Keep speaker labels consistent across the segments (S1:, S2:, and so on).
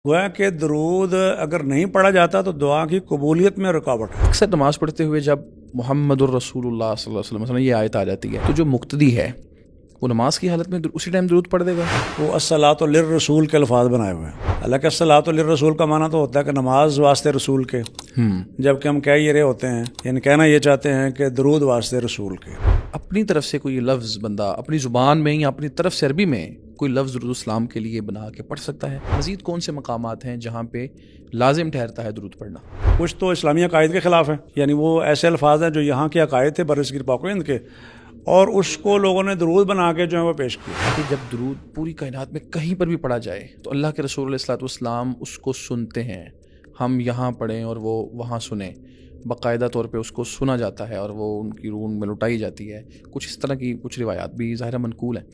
S1: گویا کہ درود اگر نہیں پڑھا جاتا تو دعا کی قبولیت میں رکاوٹ ہے۔
S2: اکثر نماز پڑھتے ہوئے جب محمد الرسول اللہ صلی اللہ علیہ وسلم مثلا یہ آیت آ جاتی ہے تو جو مقتدی ہے وہ نماز کی حالت میں اسی ٹائم درود پڑھ دے گا؟
S1: وہ الصلاۃ للرسول کے الفاظ بنائے ہوئے ہیں، حالانکہ الصلاۃ للرسول کا معنی تو ہوتا ہے کہ نماز واسطے رسول کے، جبکہ ہم کہہ یہ رہے ہوتے ہیں یعنی کہنا یہ چاہتے ہیں کہ درود واسطے رسول کے۔
S2: اپنی طرف سے کوئی لفظ بندہ اپنی زبان میں یا اپنی طرف سے عربی میں کوئی لفظ درود السلام کے لیے بنا کے پڑھ سکتا ہے؟ مزید کون سے مقامات ہیں جہاں پہ لازم ٹھہرتا ہے درود پڑھنا؟
S1: کچھ تو اسلامی عقائد کے خلاف ہیں، یعنی وہ ایسے الفاظ ہیں جو یہاں کے عقائد تھے برصغیر پاک و ہند کے، اور اس کو لوگوں نے درود بنا کے جو ہے وہ پیش کیا۔
S2: کہ جب درود پوری کائنات میں کہیں پر بھی پڑھا جائے تو اللہ کے رسول علیہ الصلوۃ والسلام اس کو سنتے ہیں، ہم یہاں پڑھیں اور وہ وہاں سنیں، باقاعدہ طور پہ اس کو سنا جاتا ہے اور وہ ان کی روح میں لٹائی جاتی ہے۔ کچھ اس طرح کی کچھ روایات بھی ظاہرہ منقول ہیں،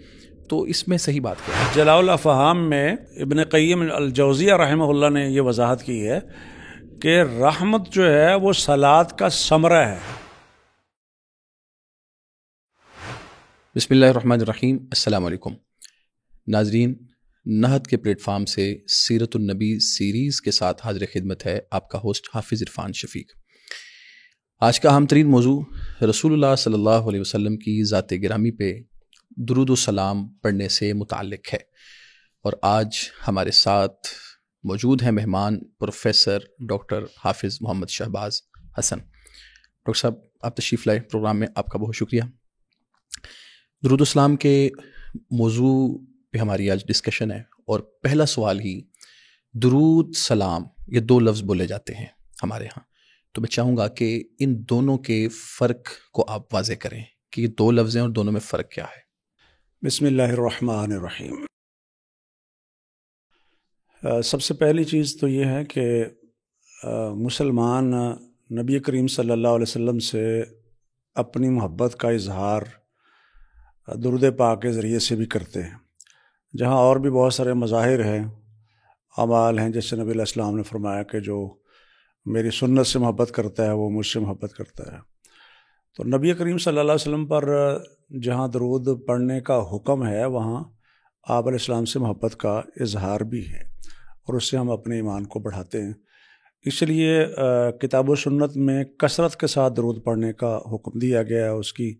S2: تو اس میں صحیح بات کیا ہے؟
S1: جلاء الافہام میں ابن قیم الجوزیہ رحمہ اللہ نے یہ وضاحت کی ہے کہ رحمت جو ہے وہ صلاۃ کا ثمرہ ہے۔
S2: بسم اللہ الرحمن الرحیم۔ السلام علیکم ناظرین، نہد کے پلیٹ فارم سے سیرت النبی سیریز کے ساتھ حاضر خدمت ہے آپ کا ہوسٹ حافظ عرفان شفیق۔ آج کا اہم ترین موضوع رسول اللہ صلی اللہ علیہ وسلم کی ذات گرامی پہ درود و سلام پڑھنے سے متعلق ہے، اور آج ہمارے ساتھ موجود ہیں مہمان پروفیسر ڈاکٹر حافظ محمد شہباز حسن۔ ڈاکٹر صاحب، آپ تشریف لائے پروگرام میں، آپ کا بہت شکریہ۔ درود السلام کے موضوع پہ ہماری آج ڈسکشن ہے، اور پہلا سوال ہی درود سلام، یہ دو لفظ بولے جاتے ہیں ہمارے ہاں، تو میں چاہوں گا کہ ان دونوں کے فرق کو آپ واضح کریں کہ یہ دو لفظ ہیں اور دونوں میں فرق کیا ہے۔
S1: بسم اللہ الرحمن الرحیم۔ سب سے پہلی چیز تو یہ ہے کہ مسلمان نبی کریم صلی اللہ علیہ وسلم سے اپنی محبت کا اظہار درود پاک کے ذریعے سے بھی کرتے ہیں، جہاں اور بھی بہت سارے مظاہر ہیں، اعمال ہیں، جیسے نبی علیہ السلام نے فرمایا کہ جو میری سنت سے محبت کرتا ہے وہ مجھ سے محبت کرتا ہے۔ تو نبی کریم صلی اللہ علیہ وسلم پر جہاں درود پڑھنے کا حکم ہے وہاں آپ علیہ السلام سے محبت کا اظہار بھی ہے، اور اس سے ہم اپنے ایمان کو بڑھاتے ہیں۔ اس لیے کتاب و سنت میں کثرت کے ساتھ درود پڑھنے کا حکم دیا گیا ہے، اس کی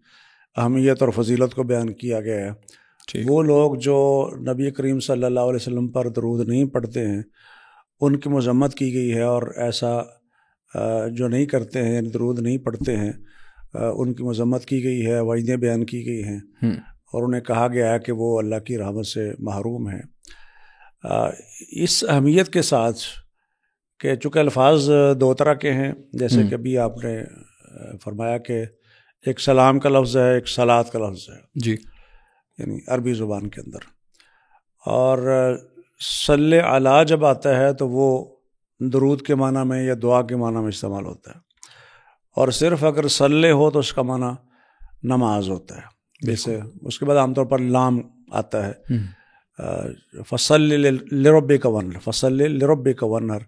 S1: اہمیت اور فضیلت کو بیان کیا گیا ہے۔ وہ لوگ جو نبی کریم صلی اللہ علیہ وسلم پر درود نہیں پڑھتے ہیں ان کی مذمت کی گئی ہے، اور ایسا جو نہیں کرتے ہیں، درود نہیں پڑھتے ہیں، ان کی مذمت کی گئی ہے، وعیدیں بیان کی گئی ہیں، اور انہیں کہا گیا ہے کہ وہ اللہ کی رحمت سے محروم ہیں۔ اس اہمیت کے ساتھ کہ چونکہ الفاظ دو طرح کے ہیں، جیسے کہ ابھی آپ نے فرمایا کہ ایک سلام کا لفظ ہے، ایک صلاۃ کا لفظ ہے،
S2: جی،
S1: یعنی عربی زبان کے اندر، اور صلی علی جب آتا ہے تو وہ درود کے معنی میں یا دعا کے معنی میں استعمال ہوتا ہے، اور صرف اگر صلی ہو تو اس کا معنی نماز ہوتا ہے۔ جیسے اس کے بعد عام طور پر لام آتا ہے، فصلی لربک وانحر، فصلی لربک وانحر،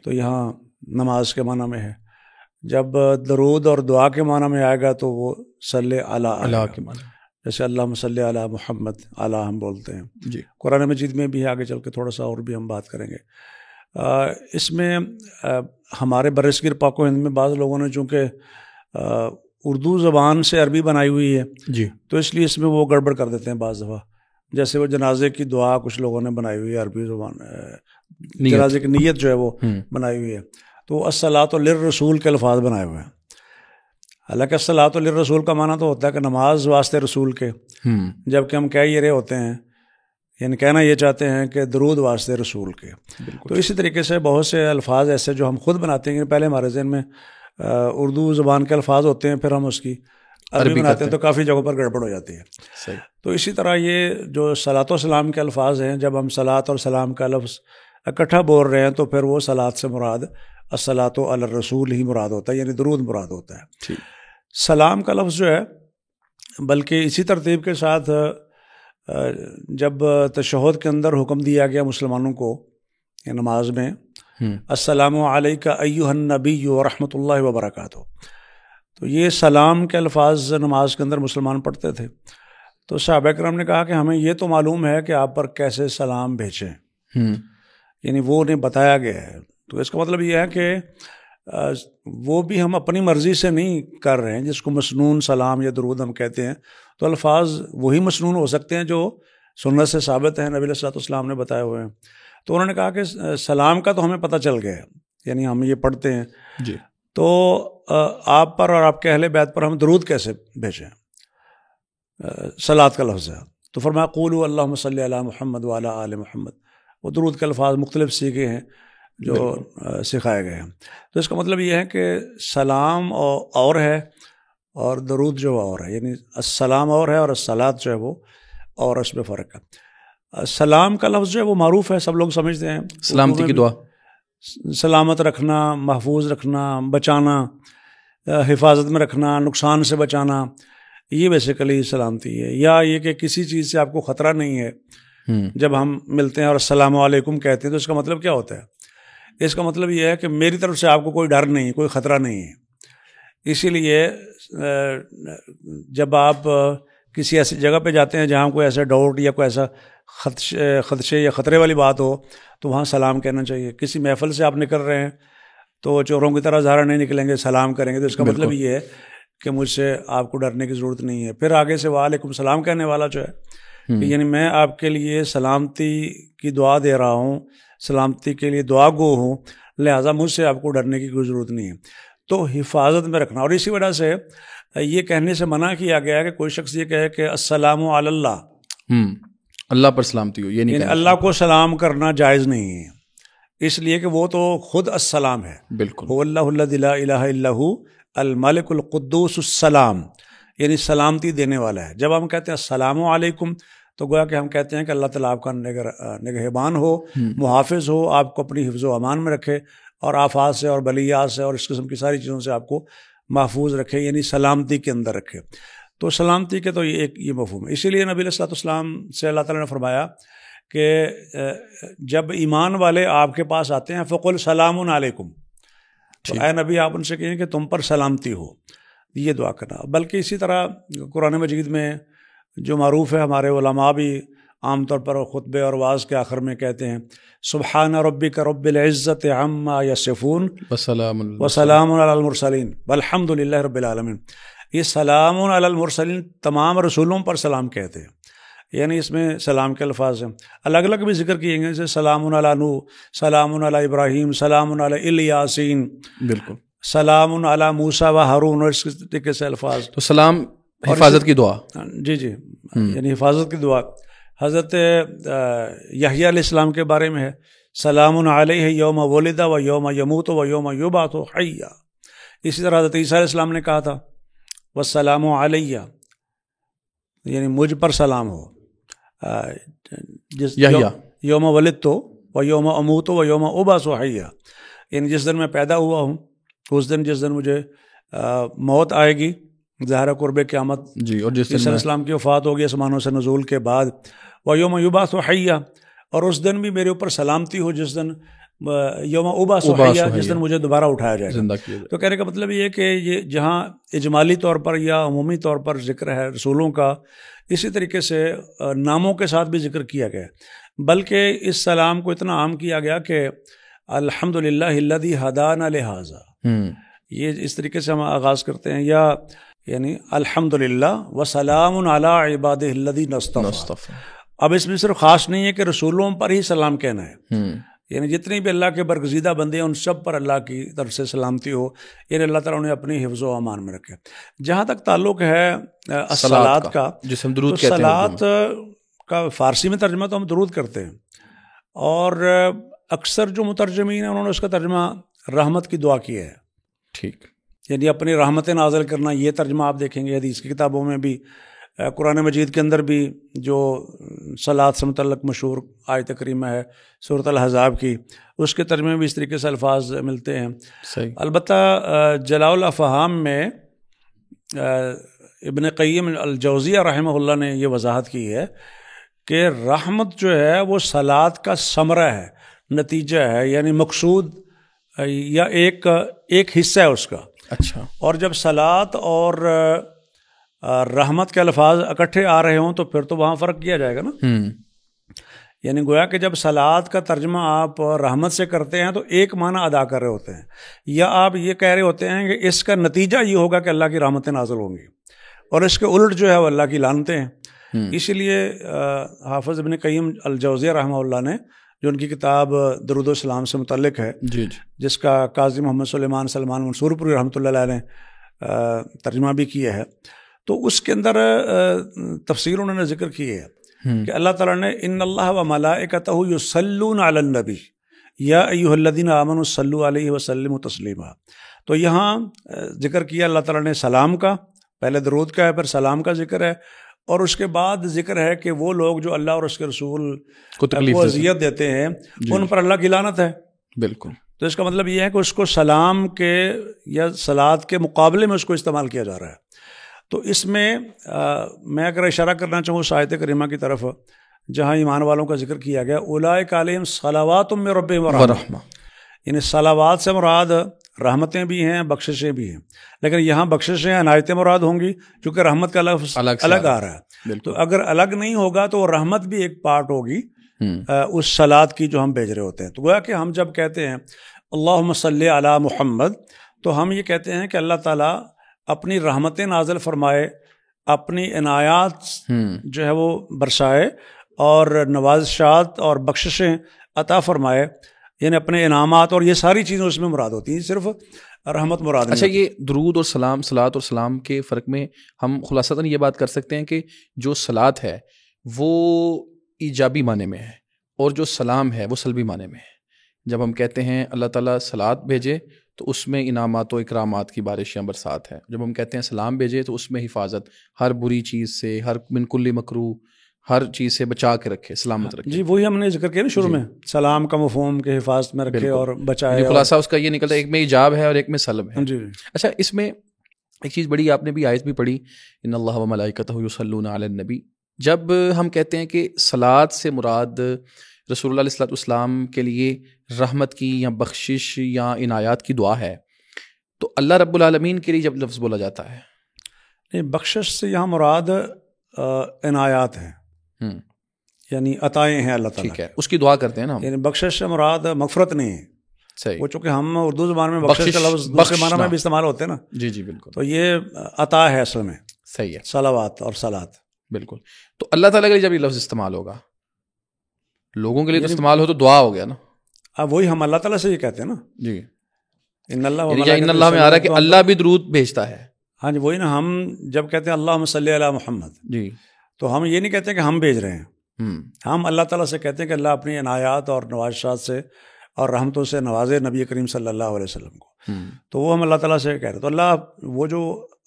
S1: تو یہاں نماز کے معنی میں ہے۔ جب درود اور دعا کے معنی میں آئے گا تو وہ صلی علی کے معنی، جیسے اللہم صلی علی محمد، علی ہم بولتے ہیں۔
S2: جی،
S1: قرآن مجید میں بھی آگے چل کے تھوڑا سا اور بھی ہم بات کریں گے۔ اس میں ہمارے برصغیر پاک و ہند میں بعض لوگوں نے چونکہ اردو زبان سے عربی بنائی ہوئی ہے،
S2: جی،
S1: تو اس لیے اس میں وہ گڑبڑ کر دیتے ہیں بعض دفعہ، جیسے وہ جنازے کی دعا کچھ لوگوں نے بنائی ہوئی ہے عربی زبان، جنازے کی نیت جو ہے وہ بنائی ہوئی ہے، تو الصلاۃ للرسول کے الفاظ بنائے ہوئے ہیں، حالانکہ الصلاۃ للرسول کا معنی تو ہوتا ہے کہ نماز واسطے رسول کے، جبکہ ہم کہہ یہ رہے ہوتے ہیں یعنی کہنا یہ چاہتے ہیں کہ درود واسطے رسول کے۔ تو اسی طریقے سے بہت سے الفاظ ایسے جو ہم خود بناتے ہیں، پہلے ہمارے ذہن میں اردو زبان کے الفاظ ہوتے ہیں، پھر ہم اس کی عربی بناتے ہیں تو کافی جگہوں پر گڑبڑ ہو جاتی ہے۔ تو اسی طرح یہ جو صلاۃ و سلام کے الفاظ ہیں، جب ہم صلاۃ اور سلام کا لفظ اکٹھا بول رہے ہیں تو پھر وہ صلاۃ سے مراد الصلاۃ علی الرسول ہی مراد ہوتا ہے، یعنی درود مراد ہوتا ہے۔ سلام کا لفظ جو ہے بلکہ اسی ترتیب کے ساتھ جب تشہد کے اندر حکم دیا گیا مسلمانوں کو نماز میں، السلام علیک ایھا النبی ورحمۃ اللہ وبرکاتہ، تو یہ سلام کے الفاظ نماز کے اندر مسلمان پڑھتے تھے۔ تو صحابہ کرام نے کہا کہ ہمیں یہ تو معلوم ہے کہ آپ پر کیسے سلام بھیجیں، یعنی وہ انہیں بتایا گیا ہے. تو اس کا مطلب یہ ہے کہ وہ بھی ہم اپنی مرضی سے نہیں کر رہے ہیں. جس کو مسنون سلام یا درود ہم کہتے ہیں تو الفاظ وہی مسنون ہو سکتے ہیں جو سنت سے ثابت ہیں، نبی علیہ الصلوۃ والسلام نے بتائے ہوئے ہیں. تو انہوں نے کہا کہ سلام کا تو ہمیں پتہ چل گیا ہے، یعنی ہم یہ پڑھتے ہیں
S2: جی،
S1: تو آپ پر اور آپ کے اہل بیت پر ہم درود کیسے بھیجیں؟ صلاۃ کا لفظ ہے. تو فرمایا قولوا اللہم صلی علی محمد وعلی آل محمد. وہ درود کے الفاظ مختلف سیکھے ہیں جو سکھائے گئے ہیں. تو اس کا مطلب یہ ہے کہ سلام اور ہے اور درود جو اور ہے، یعنی السلام اور ہے اور الصلاۃ جو ہے وہ اور، اس میں فرق ہے. سلام کا لفظ جو ہے وہ معروف ہے، سب لوگ سمجھتے ہیں.
S2: سلامتی کی دعا،
S1: سلامت رکھنا، محفوظ رکھنا، بچانا، حفاظت میں رکھنا، نقصان سے بچانا، یہ بیسیکلی سلامتی ہے. یا یہ کہ کسی چیز سے آپ کو خطرہ نہیں ہے. جب ہم ملتے ہیں اور السلام علیکم کہتے ہیں تو اس کا مطلب کیا ہوتا ہے؟ اس کا مطلب یہ ہے کہ میری طرف سے آپ کو کوئی ڈر نہیں، کوئی خطرہ نہیں ہے. اسی لیے جب آپ کسی ایسی جگہ پہ جاتے ہیں جہاں کوئی ایسا ڈاؤٹ یا کوئی ایسا خدشے یا خطرے والی بات ہو تو وہاں سلام کہنا چاہیے. کسی محفل سے آپ نکل رہے ہیں تو چوروں کی طرح ظاہر نہیں نکلیں گے، سلام کریں گے. تو اس کا مطلب یہ ہے کہ مجھ سے آپ کو ڈرنے کی ضرورت نہیں ہے. پھر آگے سے وعلیکم السلام کہنے والا جو ہے، یعنی میں آپ کے لیے سلامتی کی دعا دے رہا ہوں، سلامتی کے لیے دعا گو ہوں، لہٰذا مجھ سے آپ کو ڈرنے کی کوئی ضرورت نہیں ہے. تو حفاظت میں رکھنا. اور اسی وجہ سے یہ کہنے سے منع کیا گیا ہے کہ کوئی شخص یہ کہے کہ السلام علی اللہ،
S2: اللہ پر سلامتی ہو، یہ نہیں
S1: یعنی اللہ کو سلام کرنا جائز نہیں ہے، اس لیے کہ وہ تو خود السلام ہے.
S2: بالکل،
S1: هو اللہ الذی لا الہ الا هو الملک القدوس السلام، یعنی سلامتی دینے والا ہے. جب ہم کہتے ہیں السلام علیکم تو گویا کہ ہم کہتے ہیں کہ اللہ تعالیٰ آپ کا نگہبان ہو، محافظ ہو، آپ کو اپنی حفظ و امان میں رکھے اور آفات سے اور بلیات سے اور اس قسم کی ساری چیزوں سے آپ کو محفوظ رکھے، یعنی سلامتی کے اندر رکھے. تو سلامتی کے تو یہ مفہوم ہے. اسی لیے نبی علیہ الصلوۃ والسلام سے اللہ تعالیٰ نے فرمایا کہ جب ایمان والے آپ کے پاس آتے ہیں فقل سلام علیکم، تو اے نبی آپ ان سے کہیں کہ تم پر سلامتی ہو، یہ دعا کرنا. بلکہ اسی طرح قرآن مجید میں جو معروف ہے، ہمارے علماء بھی عام طور پر خطبے اور وعظ کے آخر میں کہتے ہیں سبحان ربک رب العزت عما یصفون وسلام علی المرسلین والحمد للہ رب العالمین. یہ سلام علی المرسلین تمام رسولوں پر سلام کہتے ہیں، یعنی اس میں سلام کے الفاظ ہیں. الگ الگ بھی ذکر کیے گئے، جیسے سلام علی نوح، سلام علی ابراہیم، سلام علی الیاسین،
S2: بالکل،
S1: سلام علی موسیٰ و ہارون، اور اس طریقے سے الفاظ.
S2: تو سلام حفاظت کی دعا،
S1: جی یعنی حفاظت کی دعا. حضرت یحییٰ علیہ السلام کے بارے میں ہے سلام علیہ یوم ولد و یوم یموت و یوم یبعث حیا. اسی طرح حضرت عیسیٰ علیہ السلام نے کہا تھا والسلام علیہ، یعنی مجھ پر سلام ہو، یوم ولدت و یوم اموت و یوم ابعث حیا، یعنی جس دن میں پیدا ہوا ہوں، اس دن جس دن مجھے موت آئے گی، ظاہر قرب قیامت،
S2: جی، اور جس
S1: عیسیٰ علیہ السلام کی وفات ہوگی آسمانوں سے نزول کے بعد، ویوم یبعث حیا، اور اس دن بھی میرے اوپر سلامتی ہو جس دن یوم ابعث حیا، جس دن مجھے دوبارہ اٹھایا جائے گا. تو کہنے کا مطلب یہ ہے کہ یہ جہاں اجمالی طور پر یا عمومی طور پر ذکر ہے رسولوں کا، اسی طریقے سے ناموں کے ساتھ بھی ذکر کیا گیا. بلکہ اس سلام کو اتنا عام کیا گیا کہ الحمدللہ الذی ہدانا لہذا، یہ اس طریقے سے ہم آغاز کرتے ہیں، یا یعنی الحمدللہ وسلام علی عبادہ الذین اصطفیٰ. اب اس میں صرف خاص نہیں ہے کہ رسولوں پر ہی سلام کہنا ہے، یعنی جتنے بھی اللہ کے برگزیدہ بندے ہیں ان سب پر اللہ کی طرف سے سلامتی ہو، یعنی اللہ تعالیٰ انہیں اپنی حفظ و امان میں رکھے. جہاں تک تعلق ہے الصلاۃ کا،
S2: جس ہم درود
S1: تو
S2: کہتے ہیں،
S1: صلاۃ کا فارسی میں ترجمہ تو ہم درود کرتے ہیں، اور اکثر جو مترجمین ہیں انہوں نے اس کا ترجمہ رحمت کی دعا کیا ہے.
S2: ٹھیک،
S1: یعنی اپنی رحمتیں نازل کرنا، یہ ترجمہ آپ دیکھیں گے حدیث کی کتابوں میں بھی، قرآن مجید کے اندر بھی جو صلاۃ سے متعلق مشہور آیت کریمہ ہے سورۃ الاحزاب کی، اس کے ترجمے میں بھی اس طریقے سے الفاظ ملتے ہیں.
S2: صحیح.
S1: البتہ جلاء الافہام میں ابن قیم الجوزیہ رحمہ اللہ نے یہ وضاحت کی ہے کہ رحمت جو ہے وہ صلاۃ کا ثمرہ ہے، نتیجہ ہے، یعنی مقصود یا ایک حصہ ہے اس کا.
S2: اچھا.
S1: اور جب صلاۃ اور رحمت کے الفاظ اکٹھے آ رہے ہوں تو پھر تو وہاں فرق کیا جائے گا نا. یعنی گویا کہ جب صلات کا ترجمہ آپ رحمت سے کرتے ہیں تو ایک معنی ادا کر رہے ہوتے ہیں، یا آپ یہ کہہ رہے ہوتے ہیں کہ اس کا نتیجہ یہ ہوگا کہ اللہ کی رحمتیں نازل ہوں گی، اور اس کے الٹ جو ہے وہ اللہ کی لعنتیں ہیں۔ اسی لیے حافظ ابن قیم الجوزیہ رحمہ اللہ نے جو ان کی کتاب درود و سلام سے متعلق ہے، جس کا قاضی محمد سلمان منصور پوری رحمۃ اللہ علیہ نے ترجمہ بھی کیا ہے، تو اس کے اندر تفسیر انہوں نے ذکر کی ہے کہ اللہ تعالیٰ نے ان اللہ و ملائکتہ یصلون علی النبی یا ایھا الذین آمنوا صلوا علیہ وسلموا تسلیما۔ تو یہاں ذکر کیا اللہ تعالیٰ نے سلام کا، پہلے درود کا ہے پھر سلام کا ذکر ہے، اور اس کے بعد ذکر ہے کہ وہ لوگ جو اللہ اور اس کے رسول کو اذیت دیتے ہیں ان پر اللہ کی لعنت ہے۔
S2: بالکل۔
S1: تو اس کا مطلب یہ ہے کہ اس کو سلام کے یا صلات کے مقابلے میں اس کو استعمال کیا جا رہا ہے۔ تو اس میں میں اگر اشارہ کرنا چاہوں اس آیت کریمہ کی طرف جہاں ایمان والوں کا ذکر کیا گیا، اولئک علیہم صلوات من ربہم ورحمہ، یعنی صلوات سے مراد رحمتیں بھی ہیں، بخششیں بھی ہیں، لیکن یہاں بخششیں عنایتیں مراد ہوں گی چونکہ رحمت کا لفظ الگ آ رہا ہے۔ تو اگر الگ نہیں ہوگا تو رحمت بھی ایک پارٹ ہوگی اس صلات کی جو ہم بھیج رہے ہوتے ہیں۔ تو گویا کہ ہم جب کہتے ہیں اللہم صلی علی محمد، تو ہم یہ کہتے ہیں کہ اللہ تعالیٰ اپنی رحمتیں نازل فرمائے، اپنی عنایات جو ہے وہ برسائے، اور نوازشات اور بخششیں عطا فرمائے، یعنی اپنے انعامات، اور یہ ساری چیزیں اس میں مراد ہوتی ہیں، صرف رحمت مراد نہیں۔
S2: اچھا، یہ درود اور سلام، صلات اور سلام کے فرق میں ہم خلاصتاً یہ بات کر سکتے ہیں کہ جو صلات ہے وہ ایجابی معنی میں ہے، اور جو سلام ہے وہ سلبی معنی میں ہے۔ جب ہم کہتے ہیں اللہ تعالیٰ صلات بھیجے تو اس میں انعامات و اکرامات کی بارش یا برسات ہے، جب ہم کہتے ہیں سلام بھیجے تو اس میں حفاظت، ہر بری چیز سے، ہر من کل مکروہ، ہر چیز سے بچا کے رکھے، سلامت رکھے۔
S1: جی وہی ہم نے ذکر کیا نا شروع میں، سلام کا مفہوم کے حفاظت میں رکھے اور بچائے،
S2: خلاصہ اس کا یہ نکلتا ہے ایک میں ایجاب ہے اور ایک میں سلب ہے۔
S1: جی
S2: اچھا، اس میں ایک چیز بڑی، آپ نے بھی آیت بھی پڑھی، ان اللہ و ملائکتہ یصلون علی النبی۔ جب ہم کہتے ہیں کہ صلات سے مراد رسول اللہ علیہ الصلوۃ والسلام کے لیے رحمت کی یا بخشش یا عنایات کی دعا ہے، تو اللہ رب العالمین کے لیے جب لفظ بولا جاتا ہے،
S1: نہیں، بخشش سے یہاں مراد عنایات ہیں، یعنی عطائیں ہیں اللہ تعالیٰ،
S2: ٹھیک ہے، اس کی دعا کرتے ہیں نا ہم،
S1: یعنی بخشش سے مراد مغفرت نہیں ہے۔
S2: صحیح،
S1: وہ چونکہ ہم اردو زبان میں بخشش کا لفظ دوسرے معنی میں بھی استعمال ہوتے ہیں نا،
S2: جی جی بالکل،
S1: تو یہ عطا ہے اصل میں،
S2: صحیح ہے،
S1: صلوات اور صلات،
S2: بالکل۔ تو اللہ تعالیٰ کے لیے جب یہ لفظ استعمال ہوگا، لوگوں کے لیے تو استعمال ہو تو دعا ہو گیا نا۔
S1: اب وہی ہم اللہ تعالیٰ سے یہ کہتے ہیں نا،
S2: جی،
S1: ان اللہ
S2: ان اللہ میں آ رہا ہے کہ اللہ بھی درود بھیجتا ہے۔
S1: ہاں جی، وہی نا، ہم جب کہتے ہیں اللہم صلی علی محمد،
S2: جی،
S1: تو ہم یہ نہیں کہتے کہ ہم بھیج رہے ہیں، ہم اللہ تعالیٰ سے کہتے ہیں کہ اللہ اپنی عنایات اور نوازشات سے اور رحمتوں سے نوازے نبی کریم صلی اللہ علیہ وسلم کو۔ تو وہ ہم اللہ تعالیٰ سے کہہ رہے ہیں۔ تو اللہ وہ جو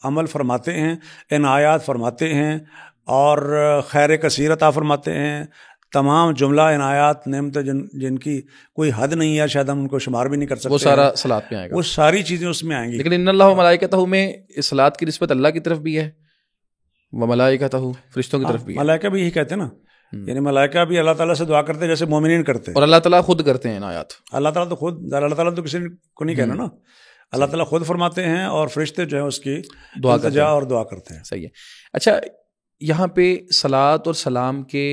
S1: عمل فرماتے ہیں، عنایات فرماتے ہیں اور خیر کثیر عطا فرماتے ہیں، تمام جملہ عنایات نعمتیں جن کی کوئی حد نہیں ہے، شاید ہم ان کو شمار بھی نہیں کر سکتے،
S2: وہ سارا صلات میں آئے گا،
S1: وہ ساری چیزیں اس میں آئیں گی۔
S2: لیکن ان اللہ و ملائکتہ میں صلات کی نسبت اللہ کی طرف بھی ہے، و ملائکتہ فرشتوں کی طرف بھی ہے،
S1: ملائکہ بھی یہی کہتے ہیں نا، یعنی ملائکہ بھی اللہ تعالیٰ سے دعا کرتے ہیں جیسے مومنین کرتے ہیں،
S2: اور اللہ تعالیٰ خود کرتے ہیں عنایات۔
S1: اللہ تعالیٰ تو خود، اللہ تعالیٰ تو کسی کو نہیں کہنا نا، اللہ تعالیٰ خود فرماتے ہیں اور فرشتے جو ہیں اس کی
S2: دعا
S1: التجا اور دعا کرتے ہیں۔
S2: صحیح ہے۔ اچھا، یہاں پہ صلات اور سلام کے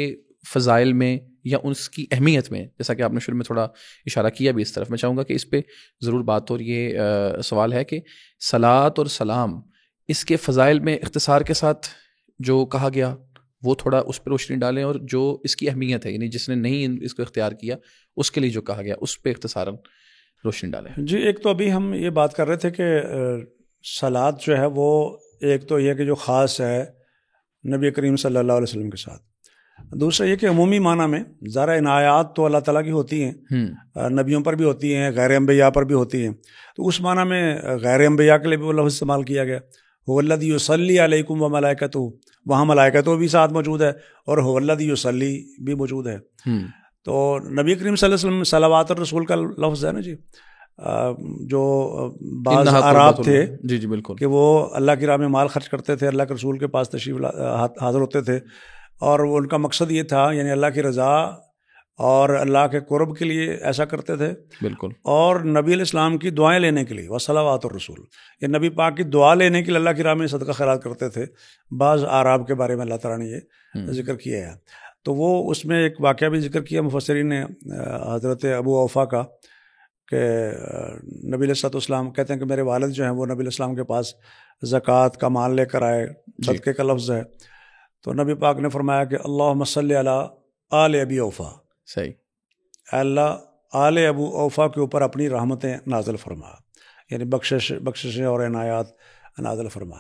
S2: فضائل میں یا اس کی اہمیت میں، جیسا کہ آپ نے شروع میں تھوڑا اشارہ کیا بھی اس طرف، میں چاہوں گا کہ اس پہ ضرور بات، اور یہ سوال ہے کہ صلات اور سلام، اس کے فضائل میں اختصار کے ساتھ جو کہا گیا وہ تھوڑا اس پہ روشنی ڈالیں، اور جو اس کی اہمیت ہے، یعنی جس نے نہیں اس کو اختیار کیا اس کے لیے جو کہا گیا اس پہ اختصاراً روشنی ڈالیں۔
S1: جی، ایک تو ابھی ہم یہ بات کر رہے تھے کہ صلات جو ہے وہ ایک تو یہ کہ جو خاص ہے نبی کریم صلی اللہ علیہ وسلم کے ساتھ، دوسرا یہ کہ عمومی معنی میں ذرا عنایات تو اللہ تعالیٰ کی ہوتی ہیں، نبیوں پر بھی ہوتی ہیں، غیر انبیاء پر بھی ہوتی ہیں، تو اس معنی میں غیر انبیاء کے لیے بھی وہ لفظ استعمال کیا گیا، هو الذی یصلی علیکم وملائکتہ، وہاں ملائکتہ بھی ساتھ موجود ہے اور هو الذی یصلی بھی موجود ہے۔ تو نبی کریم صلی اللہ علیہ وسلم صلوات الرسول کا لفظ ہے نا جی، جو بعض عراب تھے
S2: جی جی بالکل،
S1: کہ وہ اللہ کی راہ میں مال خرچ کرتے تھے، اللہ کے رسول کے پاس تشریف حاضر ہوتے تھے، اور ان کا مقصد یہ تھا، یعنی اللہ کی رضا اور اللہ کے قرب کے لیے ایسا کرتے تھے،
S2: بالکل،
S1: اور نبی علیہ السلام کی دعائیں لینے کے لیے، وصلوات الرسول، یہ نبی پاک کی دعا لینے کے لیے اللہ کی راہ میں صدقہ خیرات کرتے تھے۔ بعض اعراب کے بارے میں اللہ تعالیٰ نے یہ ذکر کیا ہے۔ تو وہ اس میں ایک واقعہ بھی ذکر کیا مفسرین نے حضرت ابو اوفا کا، کہ نبی علیہ الصلوۃ والسلام کہتے ہیں کہ میرے والد جو ہیں وہ نبی علیہ السلام کے پاس زکوٰۃ کا مال لے کر آئے، صدقے کا لفظ ہے، تو نبی پاک نے فرمایا کہ اللہم صلی علی آل ابی اوفا،
S2: صحیح،
S1: اللہ آل ابو اوفا کے اوپر اپنی رحمتیں نازل فرما، یعنی بخششیں اور عنایات نازل فرما۔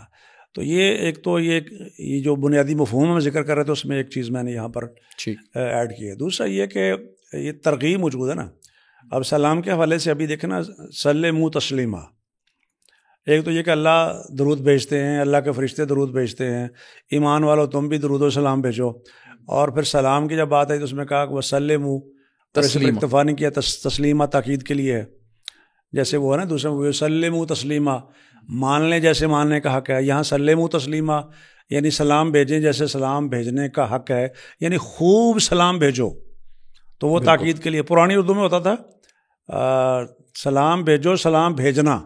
S1: تو یہ ایک تو یہ جو بنیادی مفہوم ہم ذکر کر رہے تھے اس میں ایک چیز میں نے یہاں پر ایڈ کی ہے۔ دوسرا یہ کہ یہ ترغیب موجود ہے نا، اب سلام کے حوالے سے ابھی دیکھیں نا، سلموا تسلیما، ایک تو یہ کہ اللہ درود بھیجتے ہیں، اللہ کے فرشتے درود بھیجتے ہیں، ایمان والو تم بھی درود و سلام بھیجو، اور پھر سلام کی جب بات آئی تو اس میں کہا کہ وسلموا، تسلیما، اکتفا نہیں کیا، تسلیمہ تاکید کے لیے ہے، جیسے وہ ہے نا دوسرے وسلموا تسلیما، مان لیں جیسے ماننے کا حق ہے، یہاں سلموا تسلیما یعنی سلام بھیجیں جیسے سلام بھیجنے کا حق ہے، یعنی خوب سلام بھیجو، تو وہ تاکید کے لیے۔ پرانی اردو میں ہوتا تھا سلام بھیجو سلام بھیجنا،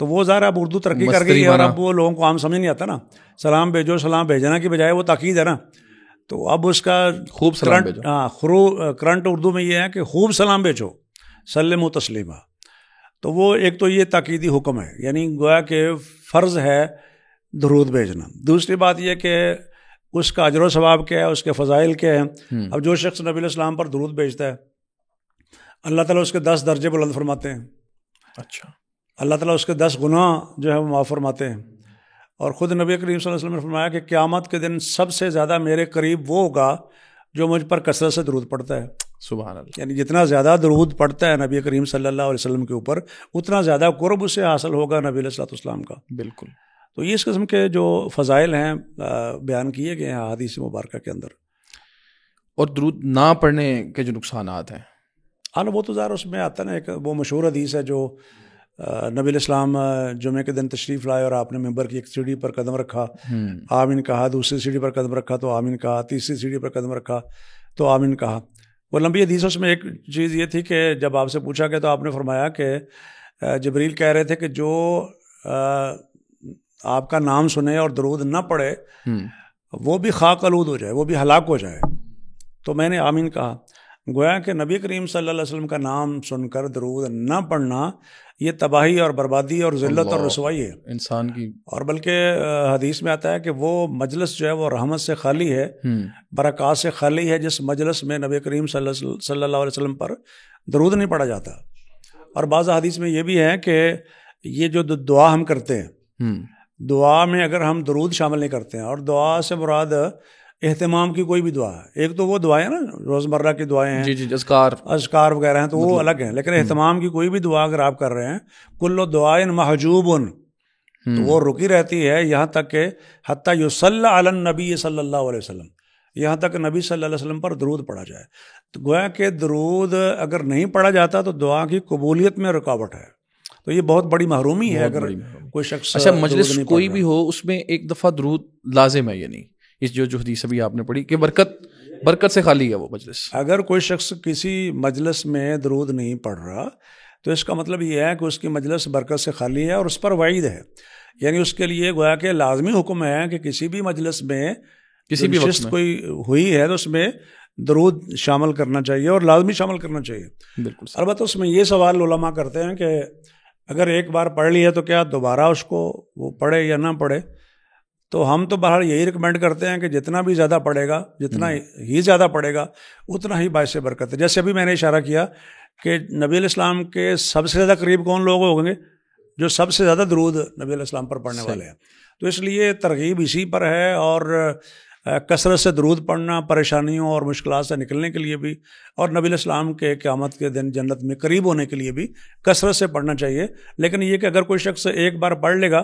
S1: تو وہ ظاہر اب اردو ترقی کر گئی ہے اور اب وہ لوگوں کو عام سمجھ نہیں آتا نا، سلام بھیجو سلام بھیجنا کی بجائے وہ تاکید ہے نا، تو اب اس کا
S2: خوب سلام بھیجو،
S1: کرنٹ اردو میں یہ ہے کہ خوب سلام بھیجو، سلموا تسلیما۔ تو وہ ایک تو یہ تاکیدی حکم ہے، یعنی گویا کہ فرض ہے درود بھیجنا۔ دوسری بات یہ کہ اس کا اجر و ثواب کیا ہے، اس کے فضائل کیا ہیں۔ اب جو شخص نبی علیہ السلام پر درود بھیجتا ہے اللہ تعالیٰ اس کے 10 درجے بلند فرماتے ہیں،
S2: اچھا،
S1: اللہ تعالیٰ اس کے 10 گناہ جو ہے وہ معاف فرماتے ہیں، اور خود نبی کریم صلی اللہ علیہ وسلم نے فرمایا کہ قیامت کے دن سب سے زیادہ میرے قریب وہ ہوگا جو مجھ پر کثرت سے درود پڑھتا ہے،
S2: سبحان اللہ،
S1: یعنی جتنا زیادہ درود پڑھتا ہے نبی کریم صلی اللہ علیہ وسلم کے اوپر اتنا زیادہ قرب اسے حاصل ہوگا نبی علیہ الصلوۃ والسلام کا۔
S2: بالکل۔
S1: تو یہ اس قسم کے جو فضائل ہیں بیان کیے گئے ہیں حدیث مبارکہ کے اندر۔
S2: اور درود نہ پڑھنے کے جو نقصانات ہیں،
S1: ہاں وہ تو ظاہر اس میں آتا ہے نا، ایک وہ مشہور حدیث ہے جو نبی علیہ السلام جمعے کے دن تشریف لائے اور آپ نے ممبر کی ایک سیڑھی پر قدم رکھا، آمین کہا، دوسری سیڑھی پر قدم رکھا تو آمین کہا، تیسری سیڑھی پر قدم رکھا تو آمین کہا۔ وہ لمبی حدیث، اس میں ایک چیز یہ تھی کہ جب آپ سے پوچھا گیا تو آپ نے فرمایا کہ جبریل کہہ رہے تھے کہ جو آپ کا نام سنے اور درود نہ پڑھے وہ بھی خاک آلود ہو جائے، وہ بھی ہلاک ہو جائے، تو میں نے آمین کہا۔ گویا کہ نبی کریم صلی اللہ علیہ وسلم کا نام سن کر درود نہ پڑھنا یہ تباہی اور بربادی اور ذلت اور رسوائی ہے انسان کی، اور بلکہ حدیث میں آتا ہے کہ وہ مجلس جو ہے وہ رحمت سے خالی ہے، برکات سے خالی ہے جس مجلس میں نبی کریم صلی اللہ علیہ وسلم پر درود نہیں پڑھا جاتا۔ اور بعض حدیث میں یہ بھی ہے کہ یہ جو دعا ہم کرتے ہیں، دعا میں اگر ہم درود شامل نہیں کرتے ہیں، اور دعا سے مراد اہتمام کی کوئی بھی دعا ہے، ایک تو وہ دعائیں نا روزمرہ کی دعائیں ہیں،
S2: جی اذکار
S1: وغیرہ ہیں، تو وہ الگ ہیں، لیکن اہتمام کی کوئی بھی دعا اگر آپ کر رہے ہیں، کل دعائن محجوب، تو وہ رکی رہتی ہے یہاں تک کہ حتیٰ یصلی علی النبی صلی اللہ علیہ وسلم، یہاں تک نبی صلی اللہ علیہ وسلم پر درود پڑھا جائے۔ تو گویا کہ درود اگر نہیں پڑھا جاتا تو دعا کی قبولیت میں رکاوٹ ہے، تو یہ بہت بڑی محرومی ہے اگر کوئی شخص
S2: اچھا مجلس کوئی بھی ہو اس میں ایک دفعہ درود لازم ہے، یعنی اس جو حدیث ابھی آپ نے پڑھی کہ برکت سے خالی ہے وہ مجلس۔ اگر کوئی شخص کسی مجلس میں درود نہیں پڑھ رہا تو اس کا مطلب یہ ہے کہ اس کی مجلس برکت سے خالی ہے اور اس پر وعید ہے، یعنی اس کے لیے گویا کہ لازمی حکم ہے کہ کسی بھی مجلس میں کسی بھی نشست کوئی ہوئی ہے تو اس میں درود شامل کرنا چاہیے اور لازمی شامل کرنا چاہیے۔ بالکل، البتہ اس میں یہ سوال علماء کرتے ہیں کہ اگر ایک بار پڑھ لی ہے تو کیا دوبارہ اس کو وہ پڑھے یا نہ پڑھے؟ تو ہم تو بہرحال یہی ریکمینڈ کرتے ہیں کہ جتنا بھی زیادہ پڑھے گا، جتنا ہی زیادہ پڑھے گا اتنا ہی باعث برکت ہے۔ جیسے ابھی میں نے اشارہ کیا کہ نبی علیہ السلام کے سب سے زیادہ قریب کون لوگ ہوں گے؟ جو سب سے زیادہ درود نبی علیہ السلام پر پڑھنے والے ہیں، تو اس لیے ترغیب اسی پر ہے، اور کثرت سے درود پڑھنا پریشانیوں اور مشکلات سے نکلنے کے لیے بھی، اور نبی علیہ السلام کے قیامت کے دن جنت میں قریب ہونے کے لیے بھی کثرت سے پڑھنا چاہیے۔ لیکن یہ کہ اگر کوئی شخص ایک بار پڑھ لے گا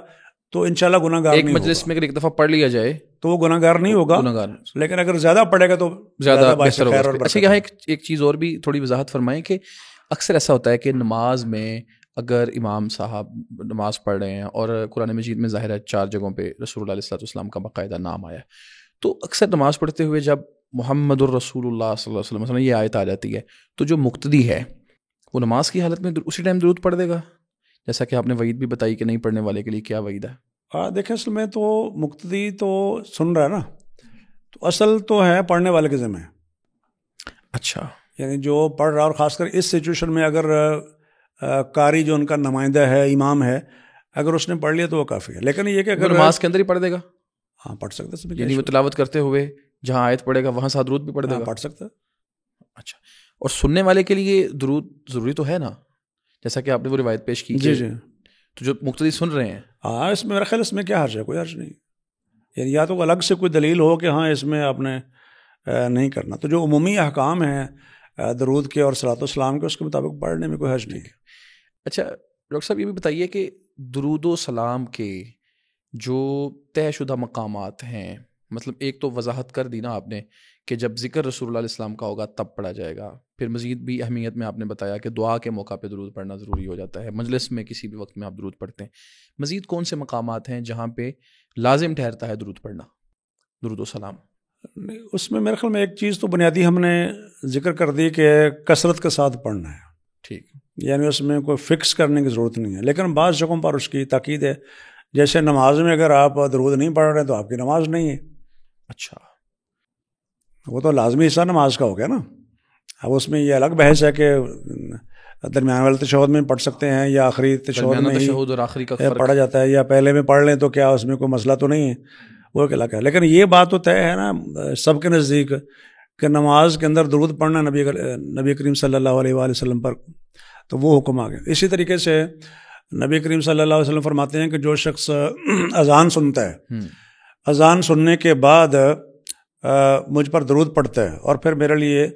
S2: تو انشاءاللہ گناہ گار نہیں ہوگا۔ ایک مجلس میں اگر ایک دفعہ پڑھ لیا جائے تو وہ گناہ گار نہیں ہوگا، لیکن اگر زیادہ پڑھے گا تو زیادہ بہتر ہوگا۔ اچھا یہاں ایک چیز اور بھی تھوڑی وضاحت فرمائیں کہ اکثر ایسا ہوتا ہے کہ نماز میں اگر امام صاحب نماز پڑھ رہے ہیں اور قرآن مجید میں ظاہر ہے 4 جگہوں پہ رسول اللہ علیہ الصلوۃ والسلام کا باقاعدہ نام آیا ہے، تو اکثر نماز پڑھتے ہوئے جب محمد الرسول اللہ صلی اللہ علیہ وسلم یہ آیت آ جاتی ہے تو جو مقتدی ہے وہ نماز کی حالت میں اسی ٹائم درود پڑھ دے گا، جیسا کہ آپ نے وعید بھی بتائی کہ نہیں پڑھنے والے کے لیے کیا وعید ہے؟
S1: دیکھیں اصل میں تو مقتدی تو سن رہا ہے نا، تو تو اصل تو ہے پڑھنے والے کے ذمہ ہے.
S2: اچھا.
S1: یعنی جو پڑھ رہا، اور خاص کر اس سچویشن میں اگر قاری جو ان کا نمائندہ ہے، امام ہے، اگر اس نے پڑھ لیا تو وہ کافی ہے. لیکن یہ کہ اگر
S2: نماز کے اندر ہی پڑھ دے گا،
S1: ہاں پڑھ سکتا ہے،
S2: یعنی وہ تلاوت کرتے ہوئے جہاں آیت پڑھے گا وہاں ساتھ درود بھی پڑھ دے گا،
S1: پڑھ سکتا ہے.
S2: اچھا. اور سننے والے کے لیے درود ضروری تو ہے نا، جیسا کہ آپ نے وہ روایت پیش کی.
S1: جی جی.
S2: تو جو مقتدی سن رہے ہیں،
S1: ہاں اس میں میرا خیال اس میں کیا حرج ہے؟ کوئی حرج نہیں. یعنی یا تو الگ سے کوئی دلیل ہو کہ ہاں اس میں آپ نے نہیں کرنا. تو جو عمومی احکام ہیں درود کے اور صلاۃ والسلام کے، اس کے مطابق پڑھنے میں کوئی حرج نہیں ہے.
S2: اچھا ڈاکٹر صاحب، یہ بھی بتائیے کہ درود و سلام کے جو طے شدہ مقامات ہیں، مطلب ایک تو وضاحت کر دی نا آپ نے کہ جب ذکر رسول اللہ علیہ السلام کا ہوگا تب پڑھا جائے گا. پھر مزید بھی اہمیت میں آپ نے بتایا کہ دعا کے موقع پہ درود پڑھنا ضروری ہو جاتا ہے، مجلس میں کسی بھی وقت میں آپ درود پڑھتے ہیں. مزید کون سے مقامات ہیں جہاں پہ لازم ٹھہرتا ہے درود پڑھنا، درود و سلام؟
S1: اس میں میرے خیال میں ایک چیز تو بنیادی ہم نے ذکر کر دی کہ کثرت کے ساتھ پڑھنا ہے.
S2: ٹھیک.
S1: یعنی اس میں کوئی فکس کرنے کی ضرورت نہیں ہے، لیکن بعض جگہوں پر اس کی تاکید ہے. جیسے نماز میں اگر آپ درود نہیں پڑھ رہے تو آپ کی نماز نہیں ہے.
S2: اچھا.
S1: وہ تو لازمی حصہ نماز کا ہو گیا نا. اب اس میں یہ الگ بحث ہے کہ درمیان والے تشہد میں پڑھ سکتے ہیں یا آخری تشہد میں ہی پڑھا جاتا ہے، یا پہلے میں پڑھ لیں تو کیا اس میں کوئی مسئلہ تو نہیں ہے، وہ ایک الگ ہے. لیکن یہ بات تو طے ہے نا سب کے نزدیک کہ نماز کے اندر درود پڑھنا نبی کریم صلی اللہ علیہ وآلہ وسلم پر، تو وہ حکم آ گیا. اسی طریقے سے نبی کریم صلی اللہ علیہ وسلم فرماتے ہیں کہ جو شخص اذان سنتا ہے، اذان سننے کے بعد مجھ پر درود پڑھتا ہے، اور پھر میرے لیے